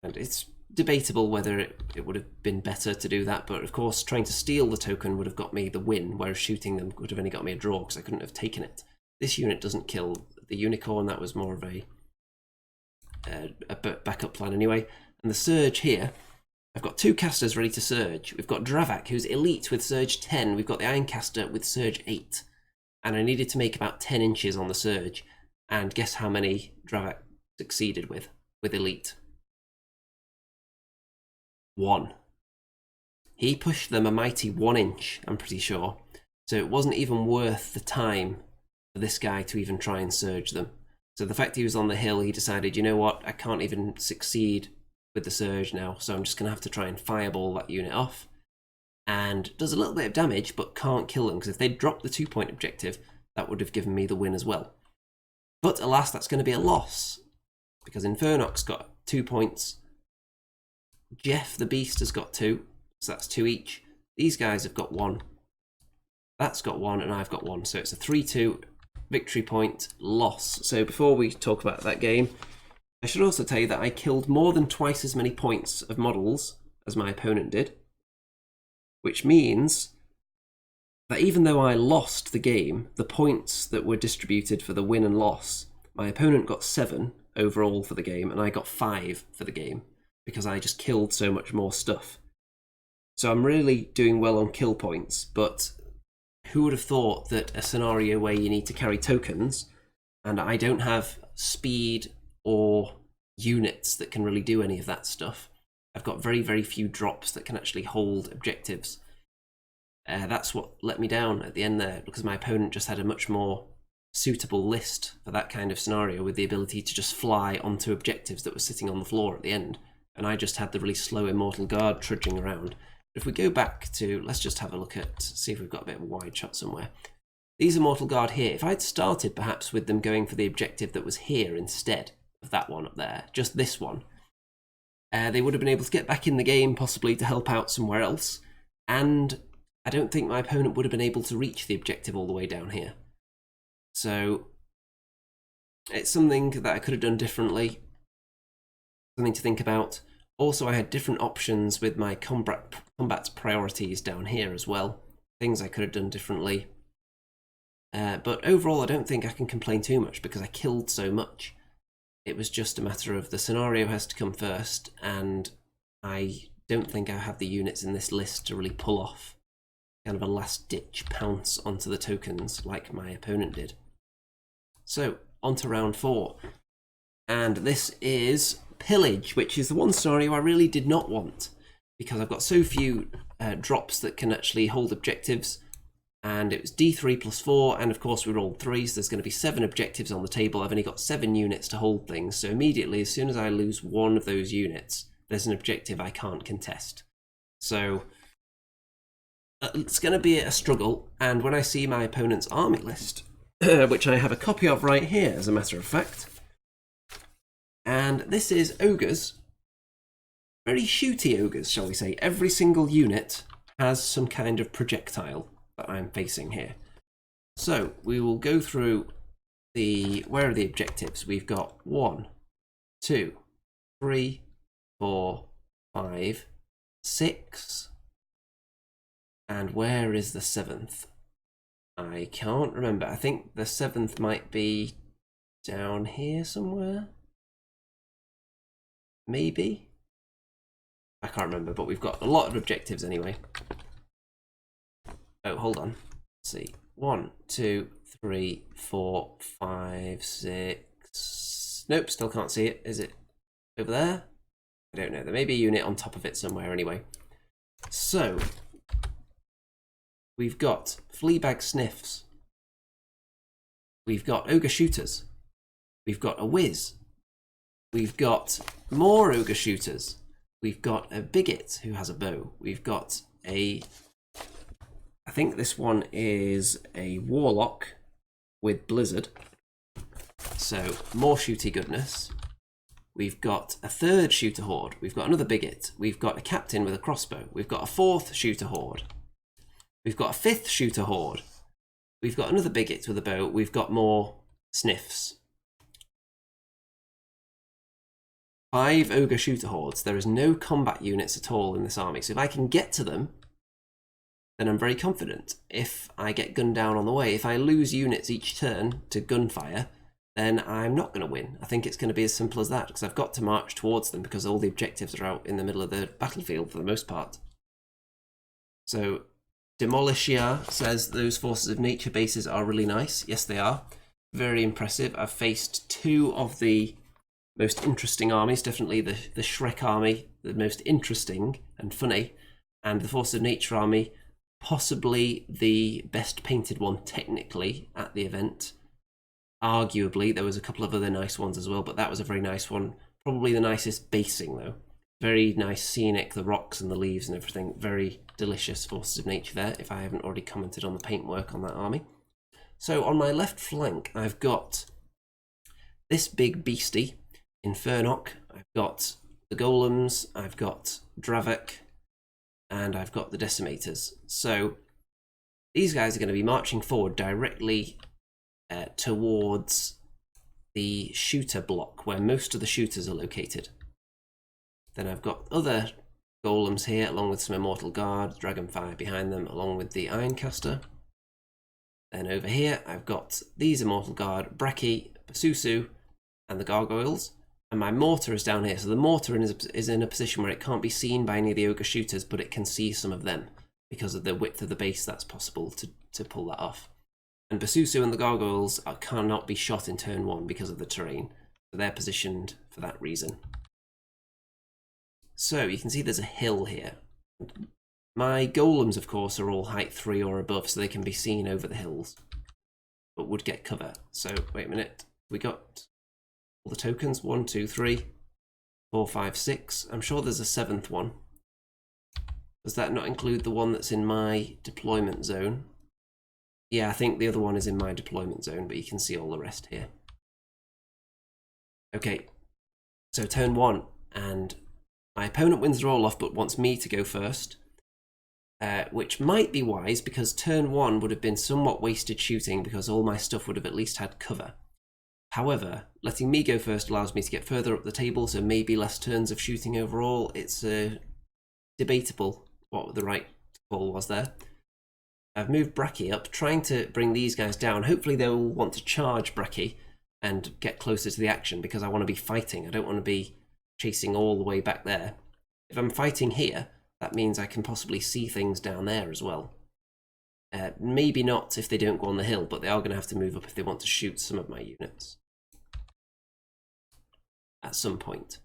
and it's debatable whether it would have been better to do that, but of course trying to steal the token would have got me the win, whereas shooting them would have only got me a draw because I couldn't have taken it. This unit doesn't kill the unicorn, that was more of a backup plan anyway. And the Surge here, I've got 2 casters ready to Surge. We've got Dravak, who's elite with Surge 10, we've got the Ironcaster with Surge 8, and I needed to make about 10 inches on the Surge, and guess how many Dravak succeeded with elite? 1. He pushed them a mighty 1 inch, I'm pretty sure. So it wasn't even worth the time for this guy to even try and surge them. So the fact he was on the hill, he decided, you know what, I can't even succeed with the surge now, so I'm just going to have to try and fireball that unit off. And does a little bit of damage, but can't kill them, because if they'd dropped the 2-point objective, that would have given me the win as well. But alas, that's going to be a loss, because Infernoc's got 2 points. Jeff the Beast has got 2, so that's 2 each. These guys have got 1. That's got 1, and I've got 1. So it's a 3-2 victory point loss. So before we talk about that game, I should also tell you that I killed more than twice as many points of models as my opponent did, which means that even though I lost the game, the points that were distributed for the win and loss, my opponent got 7 overall for the game, and I got 5 for the game, because I just killed so much more stuff. So I'm really doing well on kill points, but who would have thought that a scenario where you need to carry tokens, and I don't have speed or units that can really do any of that stuff. I've got very, very few drops that can actually hold objectives. That's what let me down at the end there, because my opponent just had a much more suitable list for that kind of scenario, with the ability to just fly onto objectives that were sitting on the floor at the end. And I just had the really slow Immortal Guard trudging around. If we go back to, let's just have a look at, see if we've got a bit of a wide shot somewhere. These Immortal Guard here, if I'd started perhaps with them going for the objective that was here instead of that one up there, just this one, they would have been able to get back in the game, possibly to help out somewhere else, and I don't think my opponent would have been able to reach the objective all the way down here. So it's something that I could have done differently, something to think about. Also, I had different options with my combat priorities down here as well, things I could have done differently. But overall, I don't think I can complain too much, because I killed so much. It was just a matter of the scenario has to come first, and I don't think I have the units in this list to really pull off kind of a last-ditch pounce onto the tokens like my opponent did. So, on to round 4. And this is Pillage, which is the one scenario I really did not want, because I've got so few drops that can actually hold objectives. And it was D3 plus 4, and of course we rolled 3, so there's going to be 7 objectives on the table. I've only got 7 units to hold things, so immediately, as soon as I lose one of those units, there's an objective I can't contest. So it's going to be a struggle, and when I see my opponent's army list, which I have a copy of right here, as a matter of fact, and this is ogres, very shooty ogres, shall we say. Every single unit has some kind of projectile that I'm facing here. So we will go through where are the objectives? We've got 1, 2, 3, 4, 5, 6, and where is the 7th? I can't remember. I think the 7th might be down here somewhere. Maybe? I can't remember, but we've got a lot of objectives anyway. Oh, hold on. Let's see. 1, 2, 3, 4, 5, 6. Nope, still can't see it. Is it over there? I don't know. There may be a unit on top of it somewhere anyway. So, we've got Fleabag Sniffs. We've got Ogre Shooters. We've got a Whiz. We've got more Ogre Shooters. We've got a Bigot who has a bow. We've got a... I think this one is a Warlock with Blizzard. So, more shooty goodness. We've got a third shooter horde. We've got another Bigot. We've got a captain with a crossbow. We've got a fourth shooter horde. We've got a fifth shooter horde. We've got another Bigot with a bow. We've got more Sniffs. 5 Ogre shooter hordes. There is no combat units at all in this army. So if I can get to them, then I'm very confident. If I get gunned down on the way, if I lose units each turn to gunfire, then I'm not going to win. I think it's going to be as simple as that, because I've got to march towards them because all the objectives are out in the middle of the battlefield for the most part. So, Demolishia says those Forces of Nature bases are really nice. Yes, they are. Very impressive. I've faced 2 of the most interesting armies, definitely the Shrek army, the most interesting and funny, and the Forces of Nature army, possibly the best painted one technically at the event. Arguably, there was a couple of other nice ones as well, but that was a very nice one. Probably the nicest basing though. Very nice scenic, the rocks and the leaves and everything. Very delicious Forces of Nature there, if I haven't already commented on the paintwork on that army. So on my left flank, I've got this big beastie, Infernock. I've got the Golems, I've got Dravok, and I've got the Decimators. So these guys are going to be marching forward directly towards the shooter block where most of the shooters are located. Then I've got other golems here along with some Immortal Guard, Dragonfire behind them along with the Ironcaster. Then over here I've got these Immortal Guard, Breki, Basusu and the Gargoyles, and my mortar is down here. So the mortar is in a position where it can't be seen by any of the Ogre shooters, but it can see some of them because of the width of the base. That's possible to pull that off. And Basusu and the Gargoyles cannot be shot in turn 1 because of the terrain. So they're positioned for that reason. So you can see there's a hill here. My Golems, of course, are all height 3 or above, so they can be seen over the hills, but would get cover. So wait a minute. We got all the tokens. 1, 2, 3, 4, 5, 6. I'm sure there's a 7th one. Does that not include the one that's in my deployment zone? Yeah, I think the other one is in my deployment zone, but you can see all the rest here. Okay, so turn 1, and my opponent wins the roll-off but wants me to go first, which might be wise because turn 1 would have been somewhat wasted shooting because all my stuff would have at least had cover. However, letting me go first allows me to get further up the table, so maybe less turns of shooting overall. It's debatable what the right call was there. I've moved Breki up, trying to bring these guys down. Hopefully they will want to charge Breki and get closer to the action because I want to be fighting. I don't want to be chasing all the way back there. If I'm fighting here, that means I can possibly see things down there as well. Maybe not if they don't go on the hill, but they are going to have to move up if they want to shoot some of my units at some point.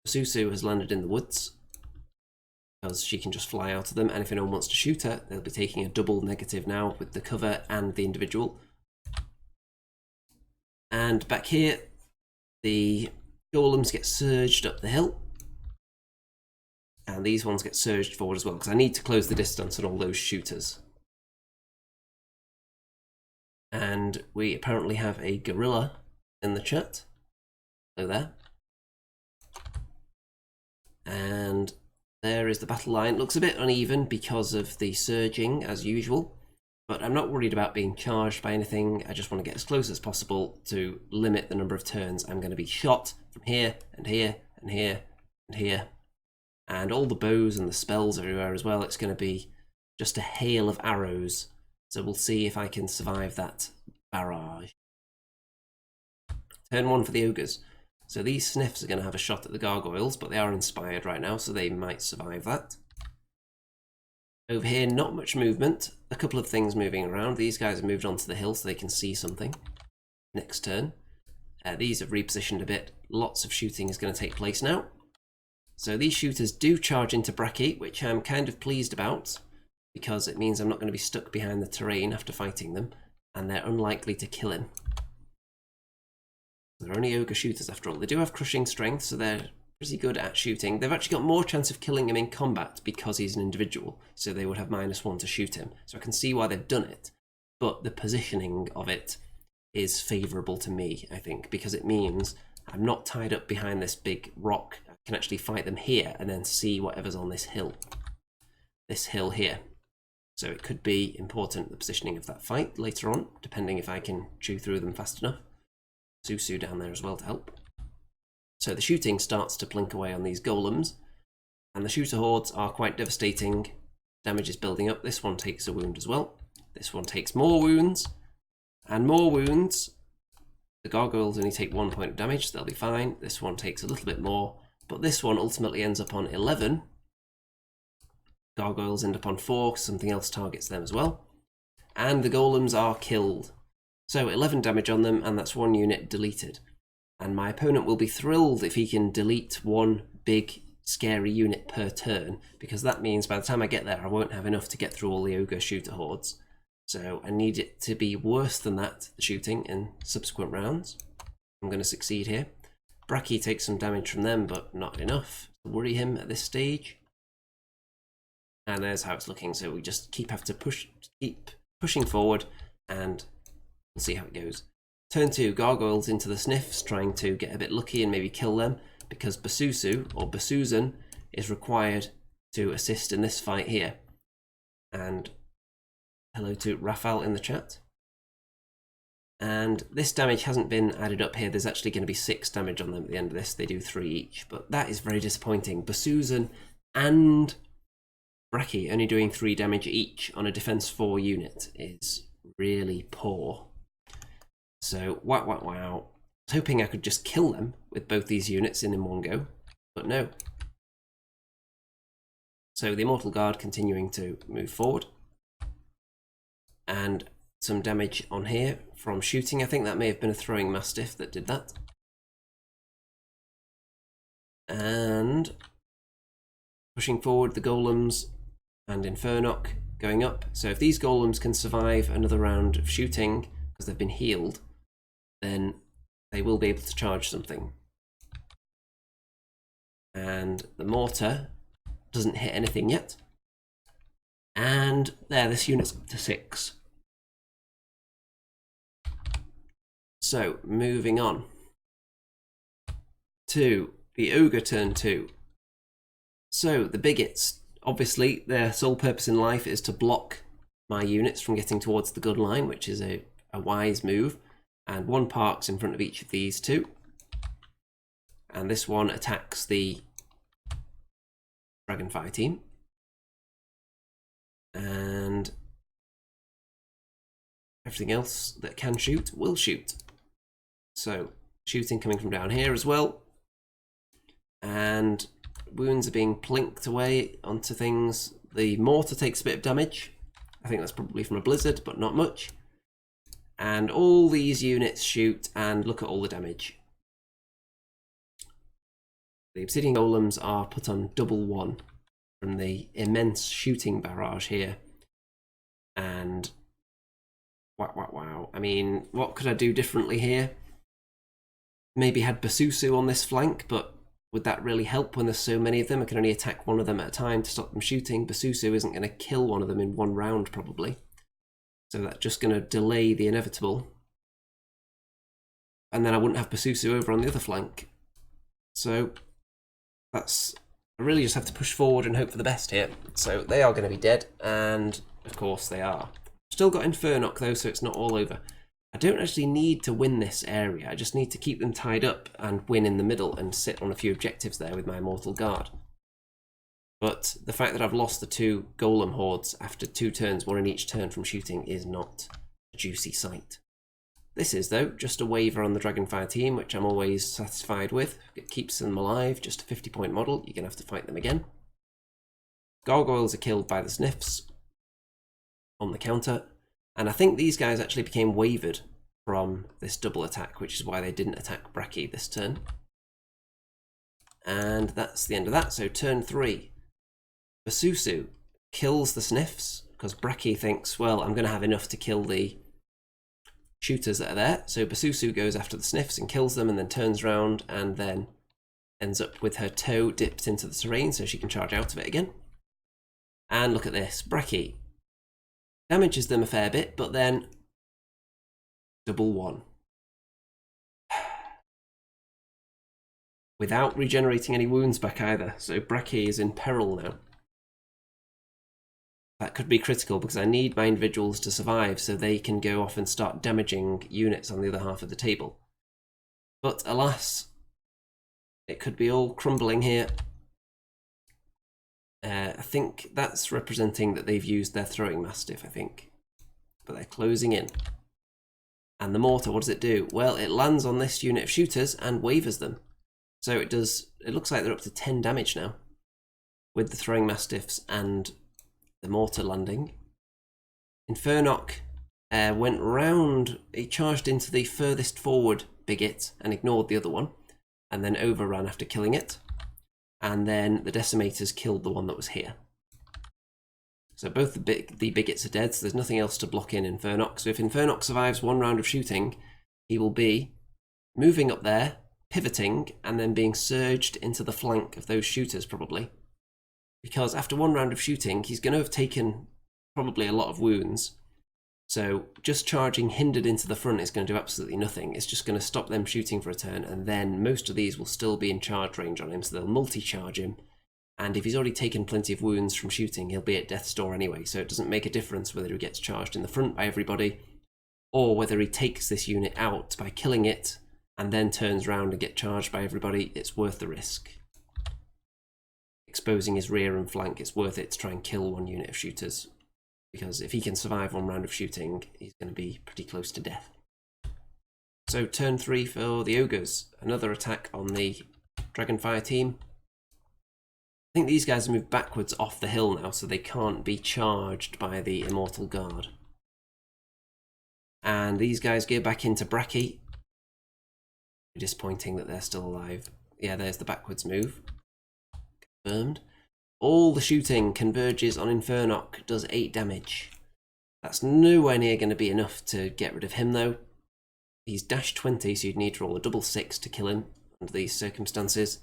Susu has landed in the woods because she can just fly out of them, and if anyone wants to shoot her, they'll be taking a double negative now with the cover and the individual. And back here, the golems get surged up the hill, and these ones get surged forward as well, because I need to close the distance on all those shooters. And we apparently have a gorilla in the chat. Hello there. And there is the battle line. Looks a bit uneven because of the surging as usual, but I'm not worried about being charged by anything. I just want to get as close as possible to limit the number of turns I'm going to be shot from here and here and here and here. And all the bows and the spells everywhere as well. It's going to be just a hail of arrows. So we'll see if I can survive that barrage. Turn 1 for the ogres. So these sniffs are going to have a shot at the gargoyles, but they are inspired right now, so they might survive that. Over here, not much movement. A couple of things moving around. These guys have moved onto the hill so they can see something. Next turn. These have repositioned a bit. Lots of shooting is going to take place now. So these shooters do charge into Bracky, which I'm kind of pleased about, because it means I'm not going to be stuck behind the terrain after fighting them, and they're unlikely to kill him. They're only ogre shooters after all. They do have crushing strength, so they're pretty good at shooting. They've actually got more chance of killing him in combat because he's an individual, so they would have -1 to shoot him. So I can see why they've done it, but the positioning of it is favourable to me, I think, because it means I'm not tied up behind this big rock. I can actually fight them here and then see whatever's on this hill here. So it could be important, the positioning of that fight later on, depending if I can chew through them fast enough. Susu down there as well to help. So the shooting starts to plink away on these golems, and the shooter hordes are quite devastating. Damage is building up. This one takes a wound as well. This one takes more wounds, and more wounds. The gargoyles only take 1 point of damage, so they'll be fine. This one takes a little bit more, but this one ultimately ends up on 11. Gargoyles end up on 4, because something else targets them as well. And the golems are killed. So 11 damage on them, and that's 1 unit deleted. And my opponent will be thrilled if he can delete 1 big, scary unit per turn, because that means by the time I get there, I won't have enough to get through all the ogre shooter hordes. So I need it to be worse than that, the shooting, in subsequent rounds. I'm going to succeed here. Bracky takes some damage from them, but not enough to worry him at this stage. And there's how it's looking. So we just keep pushing forward, and we'll see how it goes. Turn 2, gargoyles into the sniffs, trying to get a bit lucky and maybe kill them, because Basusu, or Basuzan, is required to assist in this fight here. And hello to Raphael in the chat. And this damage hasn't been added up here. There's actually going to be 6 damage on them at the end of this. They do 3 each, but that is very disappointing. Basuzan and Bracky only doing 3 damage each on a defense 4 unit is really poor. So, wow. I was hoping I could just kill them with both these units in one go, but no. So the Immortal Guard continuing to move forward. And some damage on here from shooting. I think that may have been a throwing mastiff that did that. And pushing forward the golems and Infernoc going up. So if these golems can survive another round of shooting because they've been healed, then they will be able to charge something. And the mortar doesn't hit anything yet. And there, this unit's up to 6. So, moving on to the Ogre turn 2. So, the bigots, obviously, their sole purpose in life is to block my units from getting towards the good line, which is a wise move. And 1 parks in front of each of these 2. And this one attacks the Dragonfire team. And everything else that can shoot will shoot. So, shooting coming from down here as well. And wounds are being plinked away onto things. The mortar takes a bit of damage. I think that's probably from a blizzard, but not much. And all these units shoot, and look at all the damage. The Obsidian Golems are put on double 1 from the immense shooting barrage here. And wow. I mean, what could I do differently here? Maybe had Basusu on this flank, but would that really help when there's so many of them? I can only attack 1 of them at a time to stop them shooting. Basusu isn't going to kill 1 of them in 1 round, probably. So that's just going to delay the inevitable. And then I wouldn't have Basusu over on the other flank. So that's... I really just have to push forward and hope for the best here. So they are going to be dead, and of course they are. Still got Infernoc though, so it's not all over. I don't actually need to win this area. I just need to keep them tied up and win in the middle and sit on a few objectives there with my Immortal Guard. But the fact that I've lost the 2 Golem hordes after 2 turns, 1 in each turn from shooting, is not a juicy sight. This is, though, just a waiver on the Dragonfire team, which I'm always satisfied with. It keeps them alive, just a 50-point model. You're going to have to fight them again. Gargoyles are killed by the sniffs on the counter. And I think these guys actually became wavered from this double attack, which is why they didn't attack Bracky this turn. And that's the end of that. So turn 3. Basusu kills the sniffs because Bracky thinks, well, I'm going to have enough to kill the shooters that are there. So Basusu goes after the sniffs and kills them, and then turns around and then ends up with her toe dipped into the terrain so she can charge out of it again. And look at this. Bracky damages them a fair bit, but then double 1. Without regenerating any wounds back either. So Bracky is in peril now. That could be critical because I need my individuals to survive so they can go off and start damaging units on the other half of the table. But alas, it could be all crumbling here. I think that's representing that they've used their throwing mastiff, I think. But they're closing in. And the mortar, what does it do? Well, it lands on this unit of shooters and wavers them. So it looks like they're up to 10 damage now with the throwing mastiffs and the mortar landing. Infernock went round, he charged into the furthest forward bigot and ignored the other one, and then overran after killing it. And then the decimators killed the one that was here. So both the bigots are dead, so there's nothing else to block in Infernock. So if Infernock survives one round of shooting, he will be moving up there, pivoting, and then being surged into the flank of those shooters probably. Because after one round of shooting, he's going to have taken probably a lot of wounds. So just charging hindered into the front is going to do absolutely nothing. It's just going to stop them shooting for a turn, and then most of these will still be in charge range on him, so they'll multi-charge him. And if he's already taken plenty of wounds from shooting, he'll be at death's door anyway, so it doesn't make a difference whether he gets charged in the front by everybody, or whether he takes this unit out by killing it, and then turns around and gets charged by everybody. It's worth the risk. Exposing his rear and flank, it's worth it to try and kill one unit of shooters. Because if he can survive one round of shooting, he's going to be pretty close to death. So turn 3 for the Ogres. Another attack on the Dragonfire team. I think these guys have moved backwards off the hill now, so they can't be charged by the Immortal Guard. And these guys go back into Bracky. Disappointing that they're still alive. Yeah, there's the backwards move. Confirmed. All the shooting converges on Infernock, does 8 damage. That's nowhere near going to be enough to get rid of him though. He's dash 20, so you'd need to roll a double 6 to kill him under these circumstances.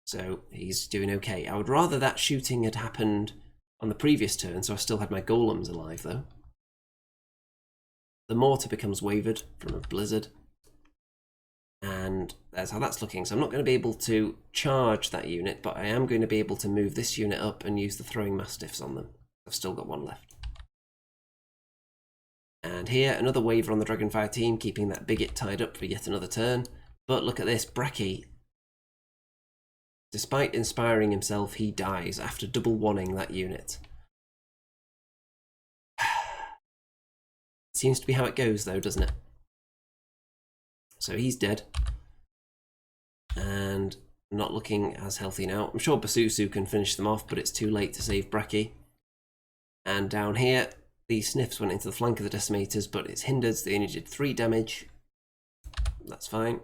So he's doing okay. I would rather that shooting had happened on the previous turn, so I still had my golems alive though. The mortar becomes wavered from a blizzard. And that's how that's looking. So I'm not going to be able to charge that unit, but I am going to be able to move this unit up and use the throwing mastiffs on them. I've still got one left. And here, another waver on the Dragonfire team, keeping that bigot tied up for yet another turn. But look at this, Bracky. Despite inspiring himself, he dies after double one-ing that unit. Seems to be how it goes though, doesn't it? So he's dead. And not looking as healthy now. I'm sure Basusu can finish them off, but it's too late to save Bracky. And down here, the sniffs went into the flank of the decimators, but it's hindered, so they only did 3 damage. That's fine.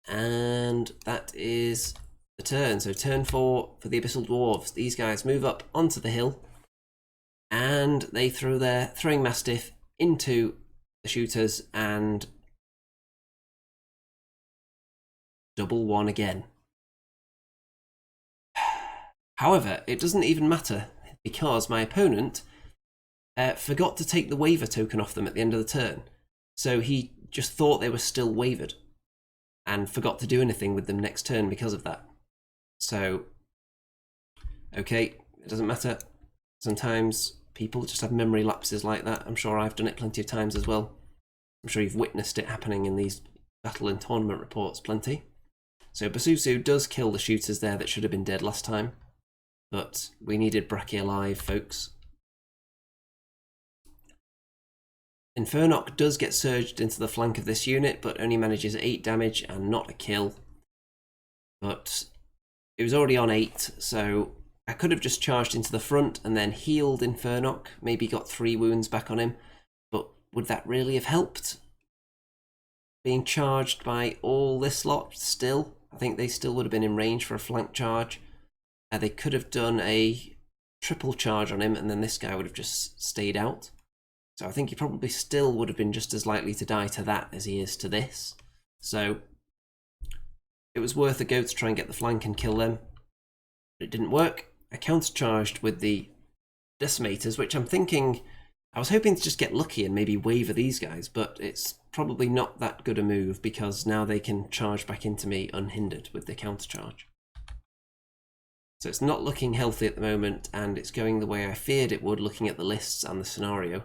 And that is the turn. So turn 4 for the Abyssal Dwarfs. These guys move up onto the hill, and they throw their throwing mastiff into the shooters, and double 1 again. However, it doesn't even matter, because my opponent forgot to take the waver token off them at the end of the turn. So he just thought they were still wavered, and forgot to do anything with them next turn because of that. So, okay, it doesn't matter. Sometimes people just have memory lapses like that. I'm sure I've done it plenty of times as well. I'm sure you've witnessed it happening in these battle and tournament reports plenty. So Basusu does kill the shooters there that should have been dead last time. But we needed Bracky alive, folks. Infernock does get surged into the flank of this unit, but only manages 8 damage and not a kill. But it was already on 8, so I could have just charged into the front and then healed Infernock, maybe got 3 wounds back on him, but would that really have helped? Being charged by all this lot still, I think they still would have been in range for a flank charge. They could have done a triple charge on him and then this guy would have just stayed out. So I think he probably still would have been just as likely to die to that as he is to this. So it was worth a go to try and get the flank and kill them. But it didn't work. I countercharged with the decimators, which I'm thinking, I was hoping to just get lucky and maybe waver these guys, but it's probably not that good a move because now they can charge back into me unhindered with the countercharge. So it's not looking healthy at the moment, and it's going the way I feared it would looking at the lists and the scenario.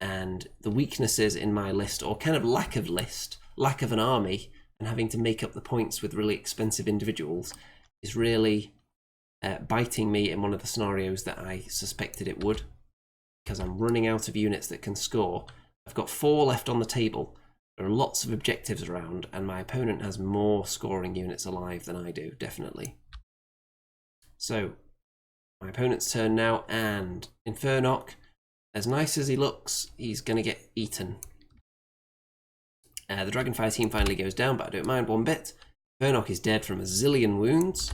And the weaknesses in my list, or kind of lack of list, lack of an army, and having to make up the points with really expensive individuals is really biting me in one of the scenarios that I suspected it would, because I'm running out of units that can score. I've got 4 left on the table. There are lots of objectives around, and my opponent has more scoring units alive than I do, definitely. So, my opponent's turn now, and Infernock, as nice as he looks, he's going to get eaten. The Dragonfire team finally goes down, but I don't mind one bit. Infernock is dead from a zillion wounds.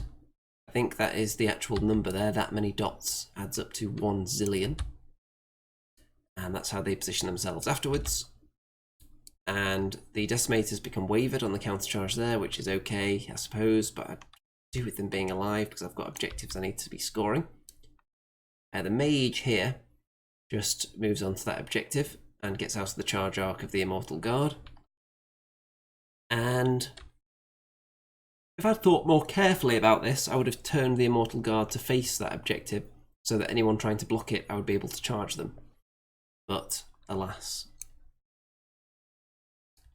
I think that is the actual number there. That many dots adds up to 1 zillion. And that's how they position themselves afterwards. And the decimators become wavered on the countercharge there, which is okay, I suppose, but I do with them being alive because I've got objectives I need to be scoring. The mage here just moves on to that objective and gets out of the charge arc of the Immortal Guard. And if I'd thought more carefully about this, I would have turned the Immortal Guard to face that objective so that anyone trying to block it, I would be able to charge them. But alas.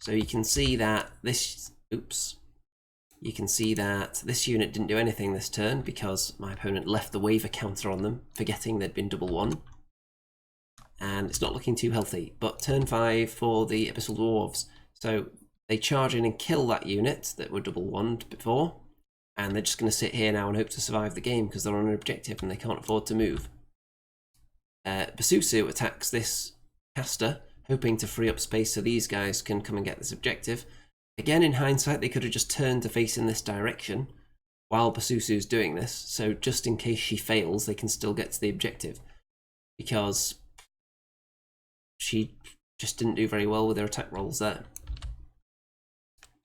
So you can see that this, you can see that this unit didn't do anything this turn because my opponent left the waver counter on them, forgetting they'd been double won. And it's not looking too healthy. But turn 5 for the Abyssal Dwarfs. So they charge in and kill that unit that were double wonned before, and they're just going to sit here now and hope to survive the game because they're on an objective and they can't afford to move. Basusu attacks this caster, hoping to free up space so these guys can come and get this objective. Again, in hindsight, they could have just turned to face in this direction while Basusu's doing this, so just in case she fails, they can still get to the objective, because she just didn't do very well with her attack rolls there.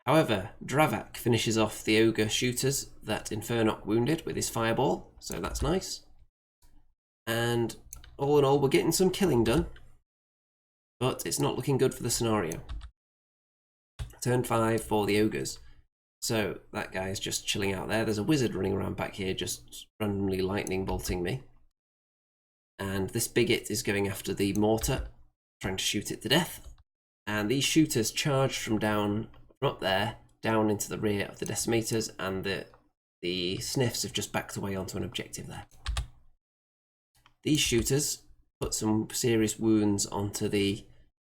However, Dravak finishes off the ogre shooters that Infernock wounded with his fireball, so that's nice. And all in all, we're getting some killing done, but it's not looking good for the scenario. Turn 5 for the ogres. So that guy's just chilling out there. There's a wizard running around back here just randomly lightning bolting me. And this bigot is going after the mortar, trying to shoot it to death. And these shooters charge from up there, down into the rear of the decimators, and the sniffs have just backed away onto an objective there. These shooters put some serious wounds onto the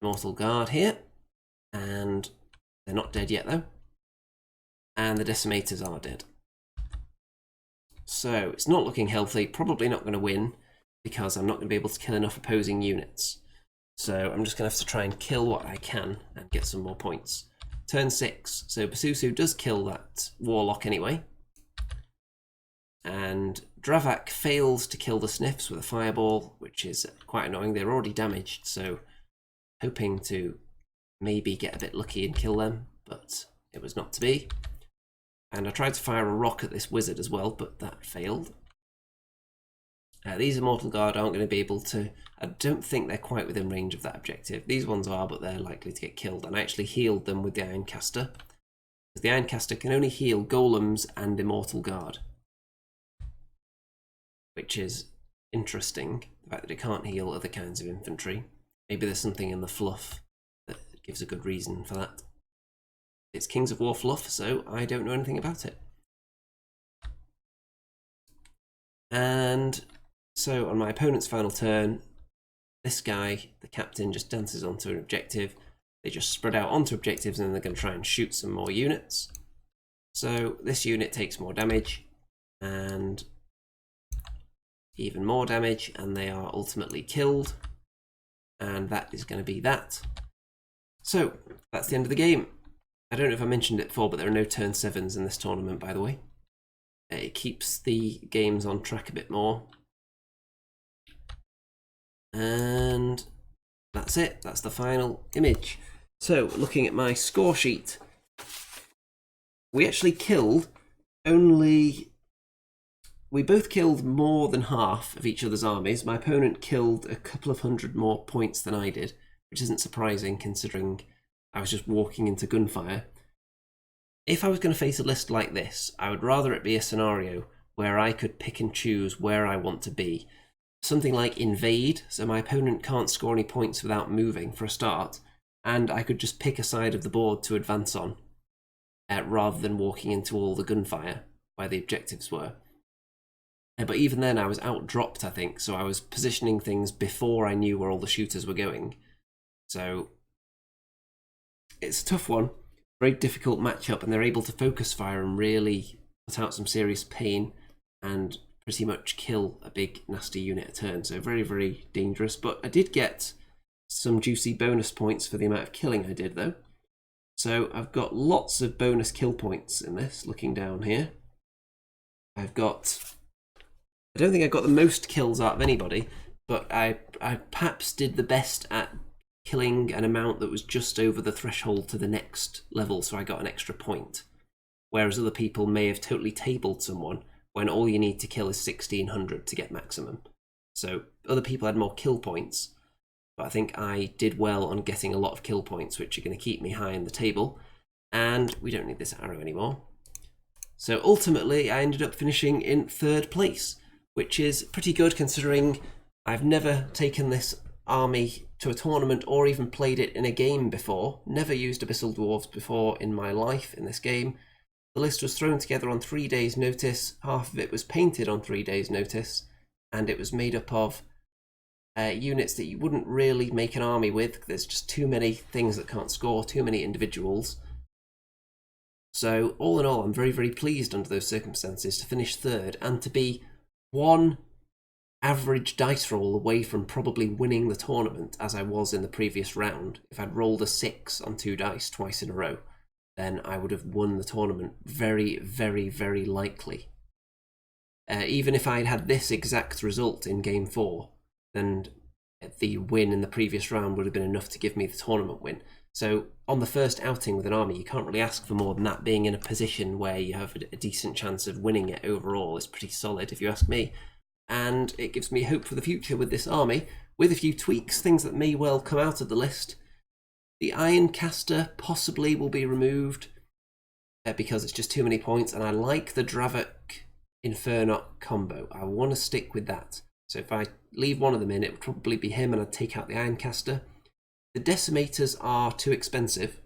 Immortal Guard here, and they're not dead yet though. And the decimators are dead. So it's not looking healthy, probably not going to win, because I'm not going to be able to kill enough opposing units. So I'm just going to have to try and kill what I can and get some more points. Turn 6, so Basusu does kill that warlock anyway. And Dravak fails to kill the sniffs with a fireball, which is quite annoying. They're already damaged, so hoping to maybe get a bit lucky and kill them, but it was not to be. And I tried to fire a rock at this wizard as well, but that failed. These Immortal Guard aren't going to be able to... I don't think they're quite within range of that objective. These ones are, but they're likely to get killed. And I actually healed them with the Ironcaster, because the Ironcaster can only heal golems and Immortal Guard, which is interesting, the fact that it can't heal other kinds of infantry. Maybe there's something in the fluff that gives a good reason for that. It's Kings of War fluff, so I don't know anything about it. And so on my opponent's final turn, this guy, the captain, just dances onto an objective. They just spread out onto objectives and then they're going to try and shoot some more units. So this unit takes more damage, and even more damage, and they are ultimately killed. And that is going to be that. So that's the end of the game. I don't know if I mentioned it before, but there are no turn 7s in this tournament, by the way. It keeps the games on track a bit more. And that's it. That's the final image. So, looking at my score sheet, we actually killed only... We both killed more than half of each other's armies. My opponent killed a couple of hundred more points than I did, which isn't surprising considering I was just walking into gunfire. If I was going to face a list like this, I would rather it be a scenario where I could pick and choose where I want to be. Something like invade, so my opponent can't score any points without moving for a start, and I could just pick a side of the board to advance on, rather than walking into all the gunfire where the objectives were. But even then I was outdropped, I think, so I was positioning things before I knew where all the shooters were going. So it's a tough one. Very difficult matchup, and they're able to focus fire and really put out some serious pain and pretty much kill a big nasty unit a turn. So very, very dangerous. But I did get some juicy bonus points for the amount of killing I did, though. So I've got lots of bonus kill points in this, looking down here. I don't think I got the most kills out of anybody, but I perhaps did the best at killing an amount that was just over the threshold to the next level, so I got an extra point. Whereas other people may have totally tabled someone when all you need to kill is 1600 to get maximum. So other people had more kill points, but I think I did well on getting a lot of kill points, which are going to keep me high in the table. And we don't need this arrow anymore. So ultimately, I ended up finishing in 3rd place, which is pretty good considering I've never taken this army to a tournament or even played it in a game before. Never used Abyssal Dwarfs before in my life in this game. The list was thrown together on 3 days' notice. Half of it was painted on 3 days' notice, and it was made up of units that you wouldn't really make an army with. There's just too many things that can't score, too many individuals. So all in all, I'm very, very pleased under those circumstances to finish 3rd and to be one average dice roll away from probably winning the tournament, as I was in the previous round. If I'd rolled a 6 on 2 dice twice in a row, then I would have won the tournament very, very, very likely. Even if I'd had this exact result in game 4, then the win in the previous round would have been enough to give me the tournament win. So on the first outing with an army, you can't really ask for more than that. Being in a position where you have a decent chance of winning it overall is pretty solid, if you ask me. And it gives me hope for the future with this army, with a few tweaks, things that may well come out of the list. The Iron Caster possibly will be removed because it's just too many points, and I like the Dravok Infernoc combo. I want to stick with that. So if I leave one of them in, it would probably be him, and I'd take out the Iron Caster. The Decimators are too expensive,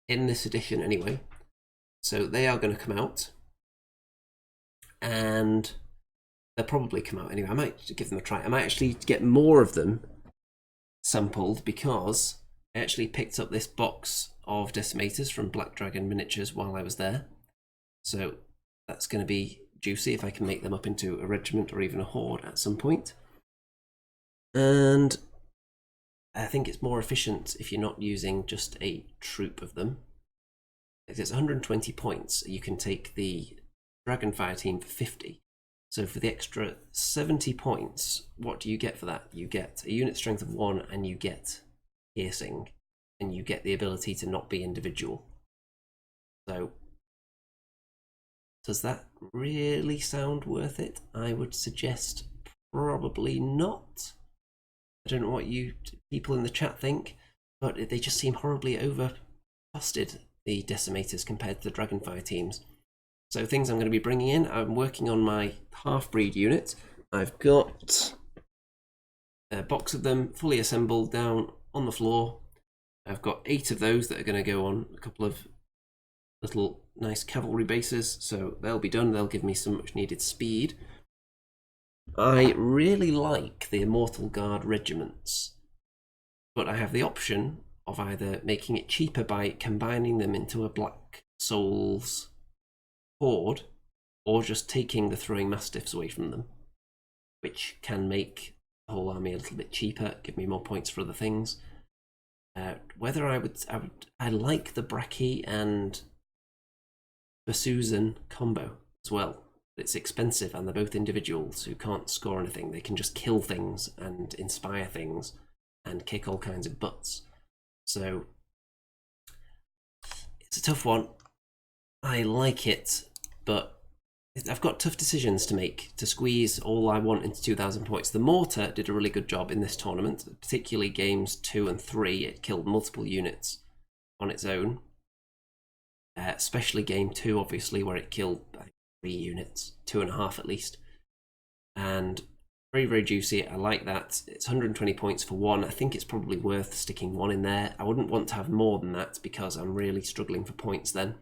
in this edition anyway, so they are going to come out. And they'll probably come out anyway. I might give them a try. I might actually get more of them sampled because I actually picked up this box of Decimators from Black Dragon Miniatures while I was there. So that's going to be juicy if I can make them up into a regiment or even a horde at some point. And I think it's more efficient if you're not using just a troop of them. If it's 120 points, you can take the Dragonfire team for 50. So for the extra 70 points, what do you get for that? You get a unit strength of 1, and you get piercing, and you get the ability to not be individual. So does that really sound worth it? I would suggest probably not. I don't know what you people in the chat think, but they just seem horribly over-busted, the Decimators, compared to the Dragonfire teams. So things I'm going to be bringing in, I'm working on my half-breed unit. I've got a box of them fully assembled down on the floor. I've got 8 of those that are going to go on a couple of little nice cavalry bases, so they'll be done. They'll give me some much needed speed. I really like the Immortal Guard regiments, but I have the option of either making it cheaper by combining them into a Black Souls horde, or just taking the Throwing Mastiffs away from them. which can make the whole army a little bit cheaper, give me more points for other things. Whether I like the Brachy and Basusan combo as well. It's expensive, and they're both individuals who can't score anything. They can just kill things and inspire things and kick all kinds of butts. So it's a tough one. I like it, but I've got tough decisions to make to squeeze all I want into 2,000 points. The Mortar did a really good job in this tournament, particularly games 2 and 3. It killed multiple units on its own, especially game 2, obviously, where it killed 3 units, 2.5 at least. And very, very juicy. I like that. It's 120 points for 1. I think it's probably worth sticking 1 in there. I wouldn't want to have more than that because I'm really struggling for points then.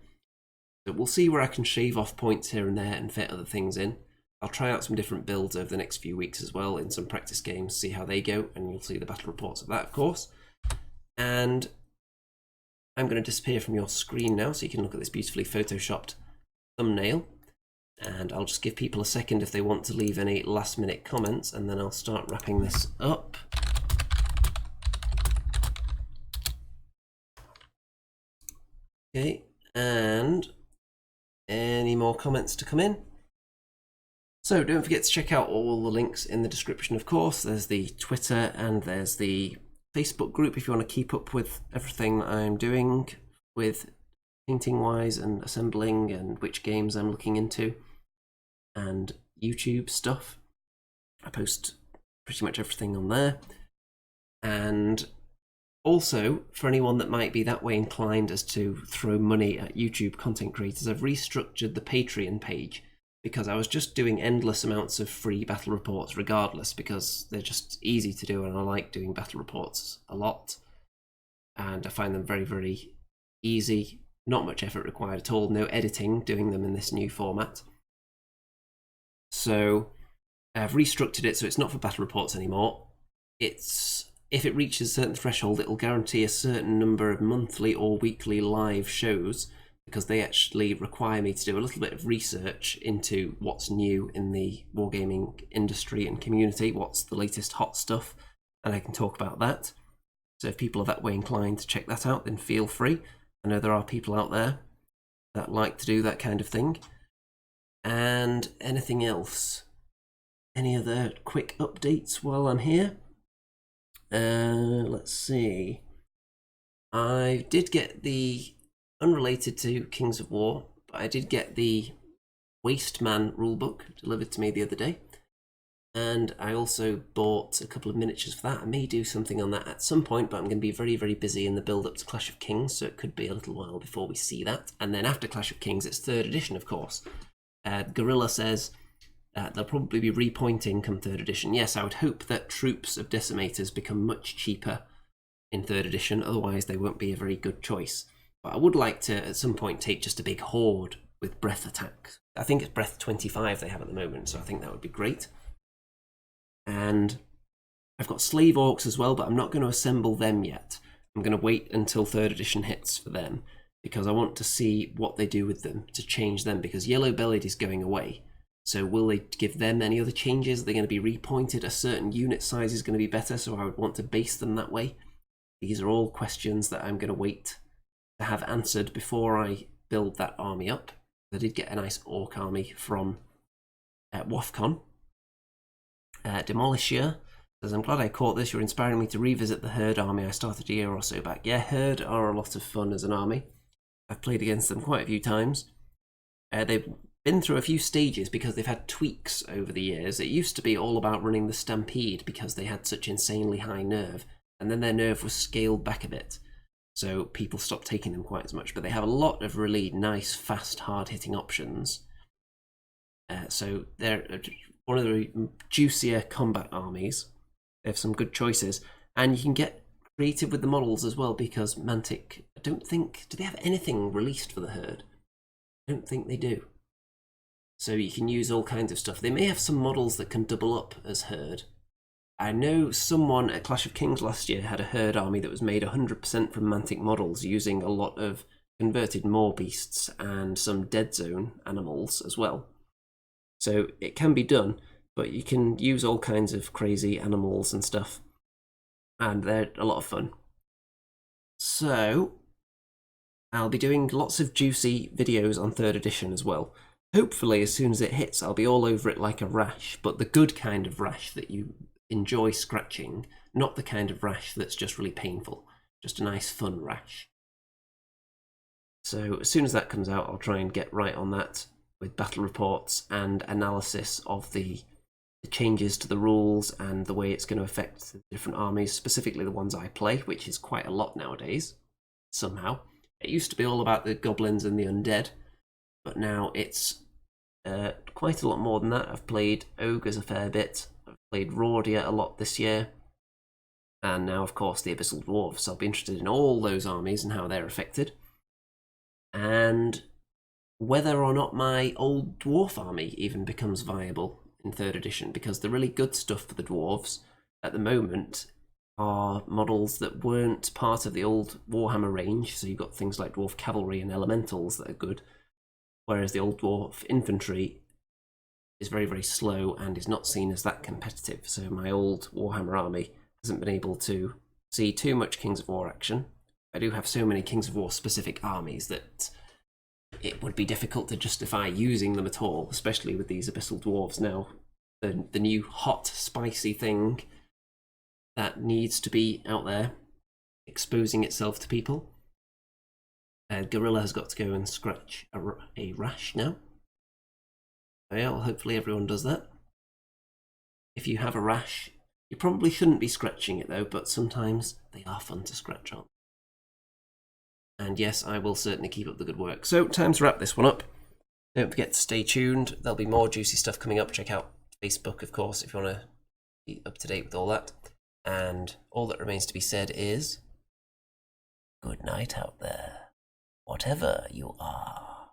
But we'll see where I can shave off points here and there and fit other things in. I'll try out some different builds over the next few weeks as well in some practice games, see how they go, and you'll see the battle reports of that, of course. And I'm going to disappear from your screen now so you can look at this beautifully photoshopped thumbnail. And I'll just give people a second if they want to leave any last minute comments, and then I'll start wrapping this up. Okay, and any more comments to come in? So don't forget to check out all the links in the description, of course. There's the Twitter and there's the Facebook group if you want to keep up with everything that I'm doing with painting wise and assembling and which games I'm looking into, and YouTube stuff. I post pretty much everything on there. And also, for anyone that might be that way inclined as to throw money at YouTube content creators, I've restructured the Patreon page because I was just doing endless amounts of free battle reports regardless, because they're just easy to do and I like doing battle reports a lot. And I find them very, very easy, not much effort required at all, no editing doing them in this new format. So I've restructured it so it's not for battle reports anymore. It's, if it reaches a certain threshold, it'll guarantee a certain number of monthly or weekly live shows, because they actually require me to do a little bit of research into what's new in the wargaming industry and community, what's the latest hot stuff, and I can talk about that. So if people are that way inclined to check that out, then feel free. I know there are people out there that like to do that kind of thing. And anything else? Any other quick updates while I'm here? Let's see. I did get the, unrelated to Kings of War, but I did get the Wasteman rulebook delivered to me the other day. And I also bought a couple of miniatures for that. I may do something on that at some point, but I'm going to be very, very busy in the build-up to Clash of Kings, so it could be a little while before we see that. And then after Clash of Kings, it's 3rd edition, of course. Gorilla says they'll probably be repointing come 3rd edition. Yes, I would hope that troops of decimators become much cheaper in 3rd edition, otherwise they won't be a very good choice. But I would like to, at some point, take just a big horde with breath attacks. I think it's breath 25 they have at the moment, so I think that would be great. And I've got slave orcs as well, but I'm not going to assemble them yet. I'm going to wait until 3rd edition hits for them, because I want to see what they do with them to change them, because Yellow Bellied is going away. So will they give them any other changes? Are they going to be repointed? A certain unit size is going to be better, so I would want to base them that way. These are all questions that I'm going to wait to have answered before I build that army up. I did get a nice orc army from WAFCON. Demolisher says, I'm glad I caught this. You're inspiring me to revisit the Herd army I started a year or so back. Yeah, Herd are a lot of fun as an army. I've played against them quite a few times. They've been through a few stages because they've had tweaks over the years. It used to be all about running the Stampede because they had such insanely high nerve, and then their nerve was scaled back a bit. So people stopped taking them quite as much, but they have a lot of really nice, fast, hard-hitting options. So they're one of the juicier combat armies. They have some good choices, and you can get creative with the models as well, because Mantic, I don't think, do they have anything released for the Herd? I don't think they do. So you can use all kinds of stuff. They may have some models that can double up as Herd. I know someone at Clash of Kings last year had a Herd army that was made 100% from Mantic models, using a lot of converted Moor beasts and some Dead Zone animals as well. So it can be done. but you can use all kinds of crazy animals and stuff, and they're a lot of fun. So I'll be doing lots of juicy videos on 3rd edition as well. Hopefully as soon as it hits I'll be all over it like a rash, but the good kind of rash that you enjoy scratching, not the kind of rash that's just really painful, just a nice fun rash. So as soon as that comes out I'll try and get right on that with battle reports and analysis of the changes to the rules and the way it's going to affect the different armies, specifically the ones I play, which is quite a lot nowadays, somehow. It used to be all about the goblins and the undead, but now it's quite a lot more than that. I've played ogres a fair bit, I've played Rordia a lot this year, and now of course the Abyssal Dwarfs. I'll be interested in all those armies and how they're affected, and whether or not my old dwarf army even becomes viable in 3rd edition, because the really good stuff for the dwarves at the moment are models that weren't part of the old Warhammer range, so you've got things like dwarf cavalry and elementals that are good, whereas the old dwarf infantry is very, very slow and is not seen as that competitive. So my old Warhammer army hasn't been able to see too much Kings of War action. I do have so many Kings of War specific armies that it would be difficult to justify using them at all, especially with these Abyssal Dwarves now. The new hot, spicy thing that needs to be out there, exposing itself to people. Gorilla has got to go and scratch a rash now. So yeah, well, hopefully everyone does that. If you have a rash, you probably shouldn't be scratching it though, but sometimes they are fun to scratch on. And yes, I will certainly keep up the good work. So, time to wrap this one up. Don't forget to stay tuned. There'll be more juicy stuff coming up. Check out Facebook, of course, if you want to be up to date with all that. And all that remains to be said is, good night out there, whatever you are.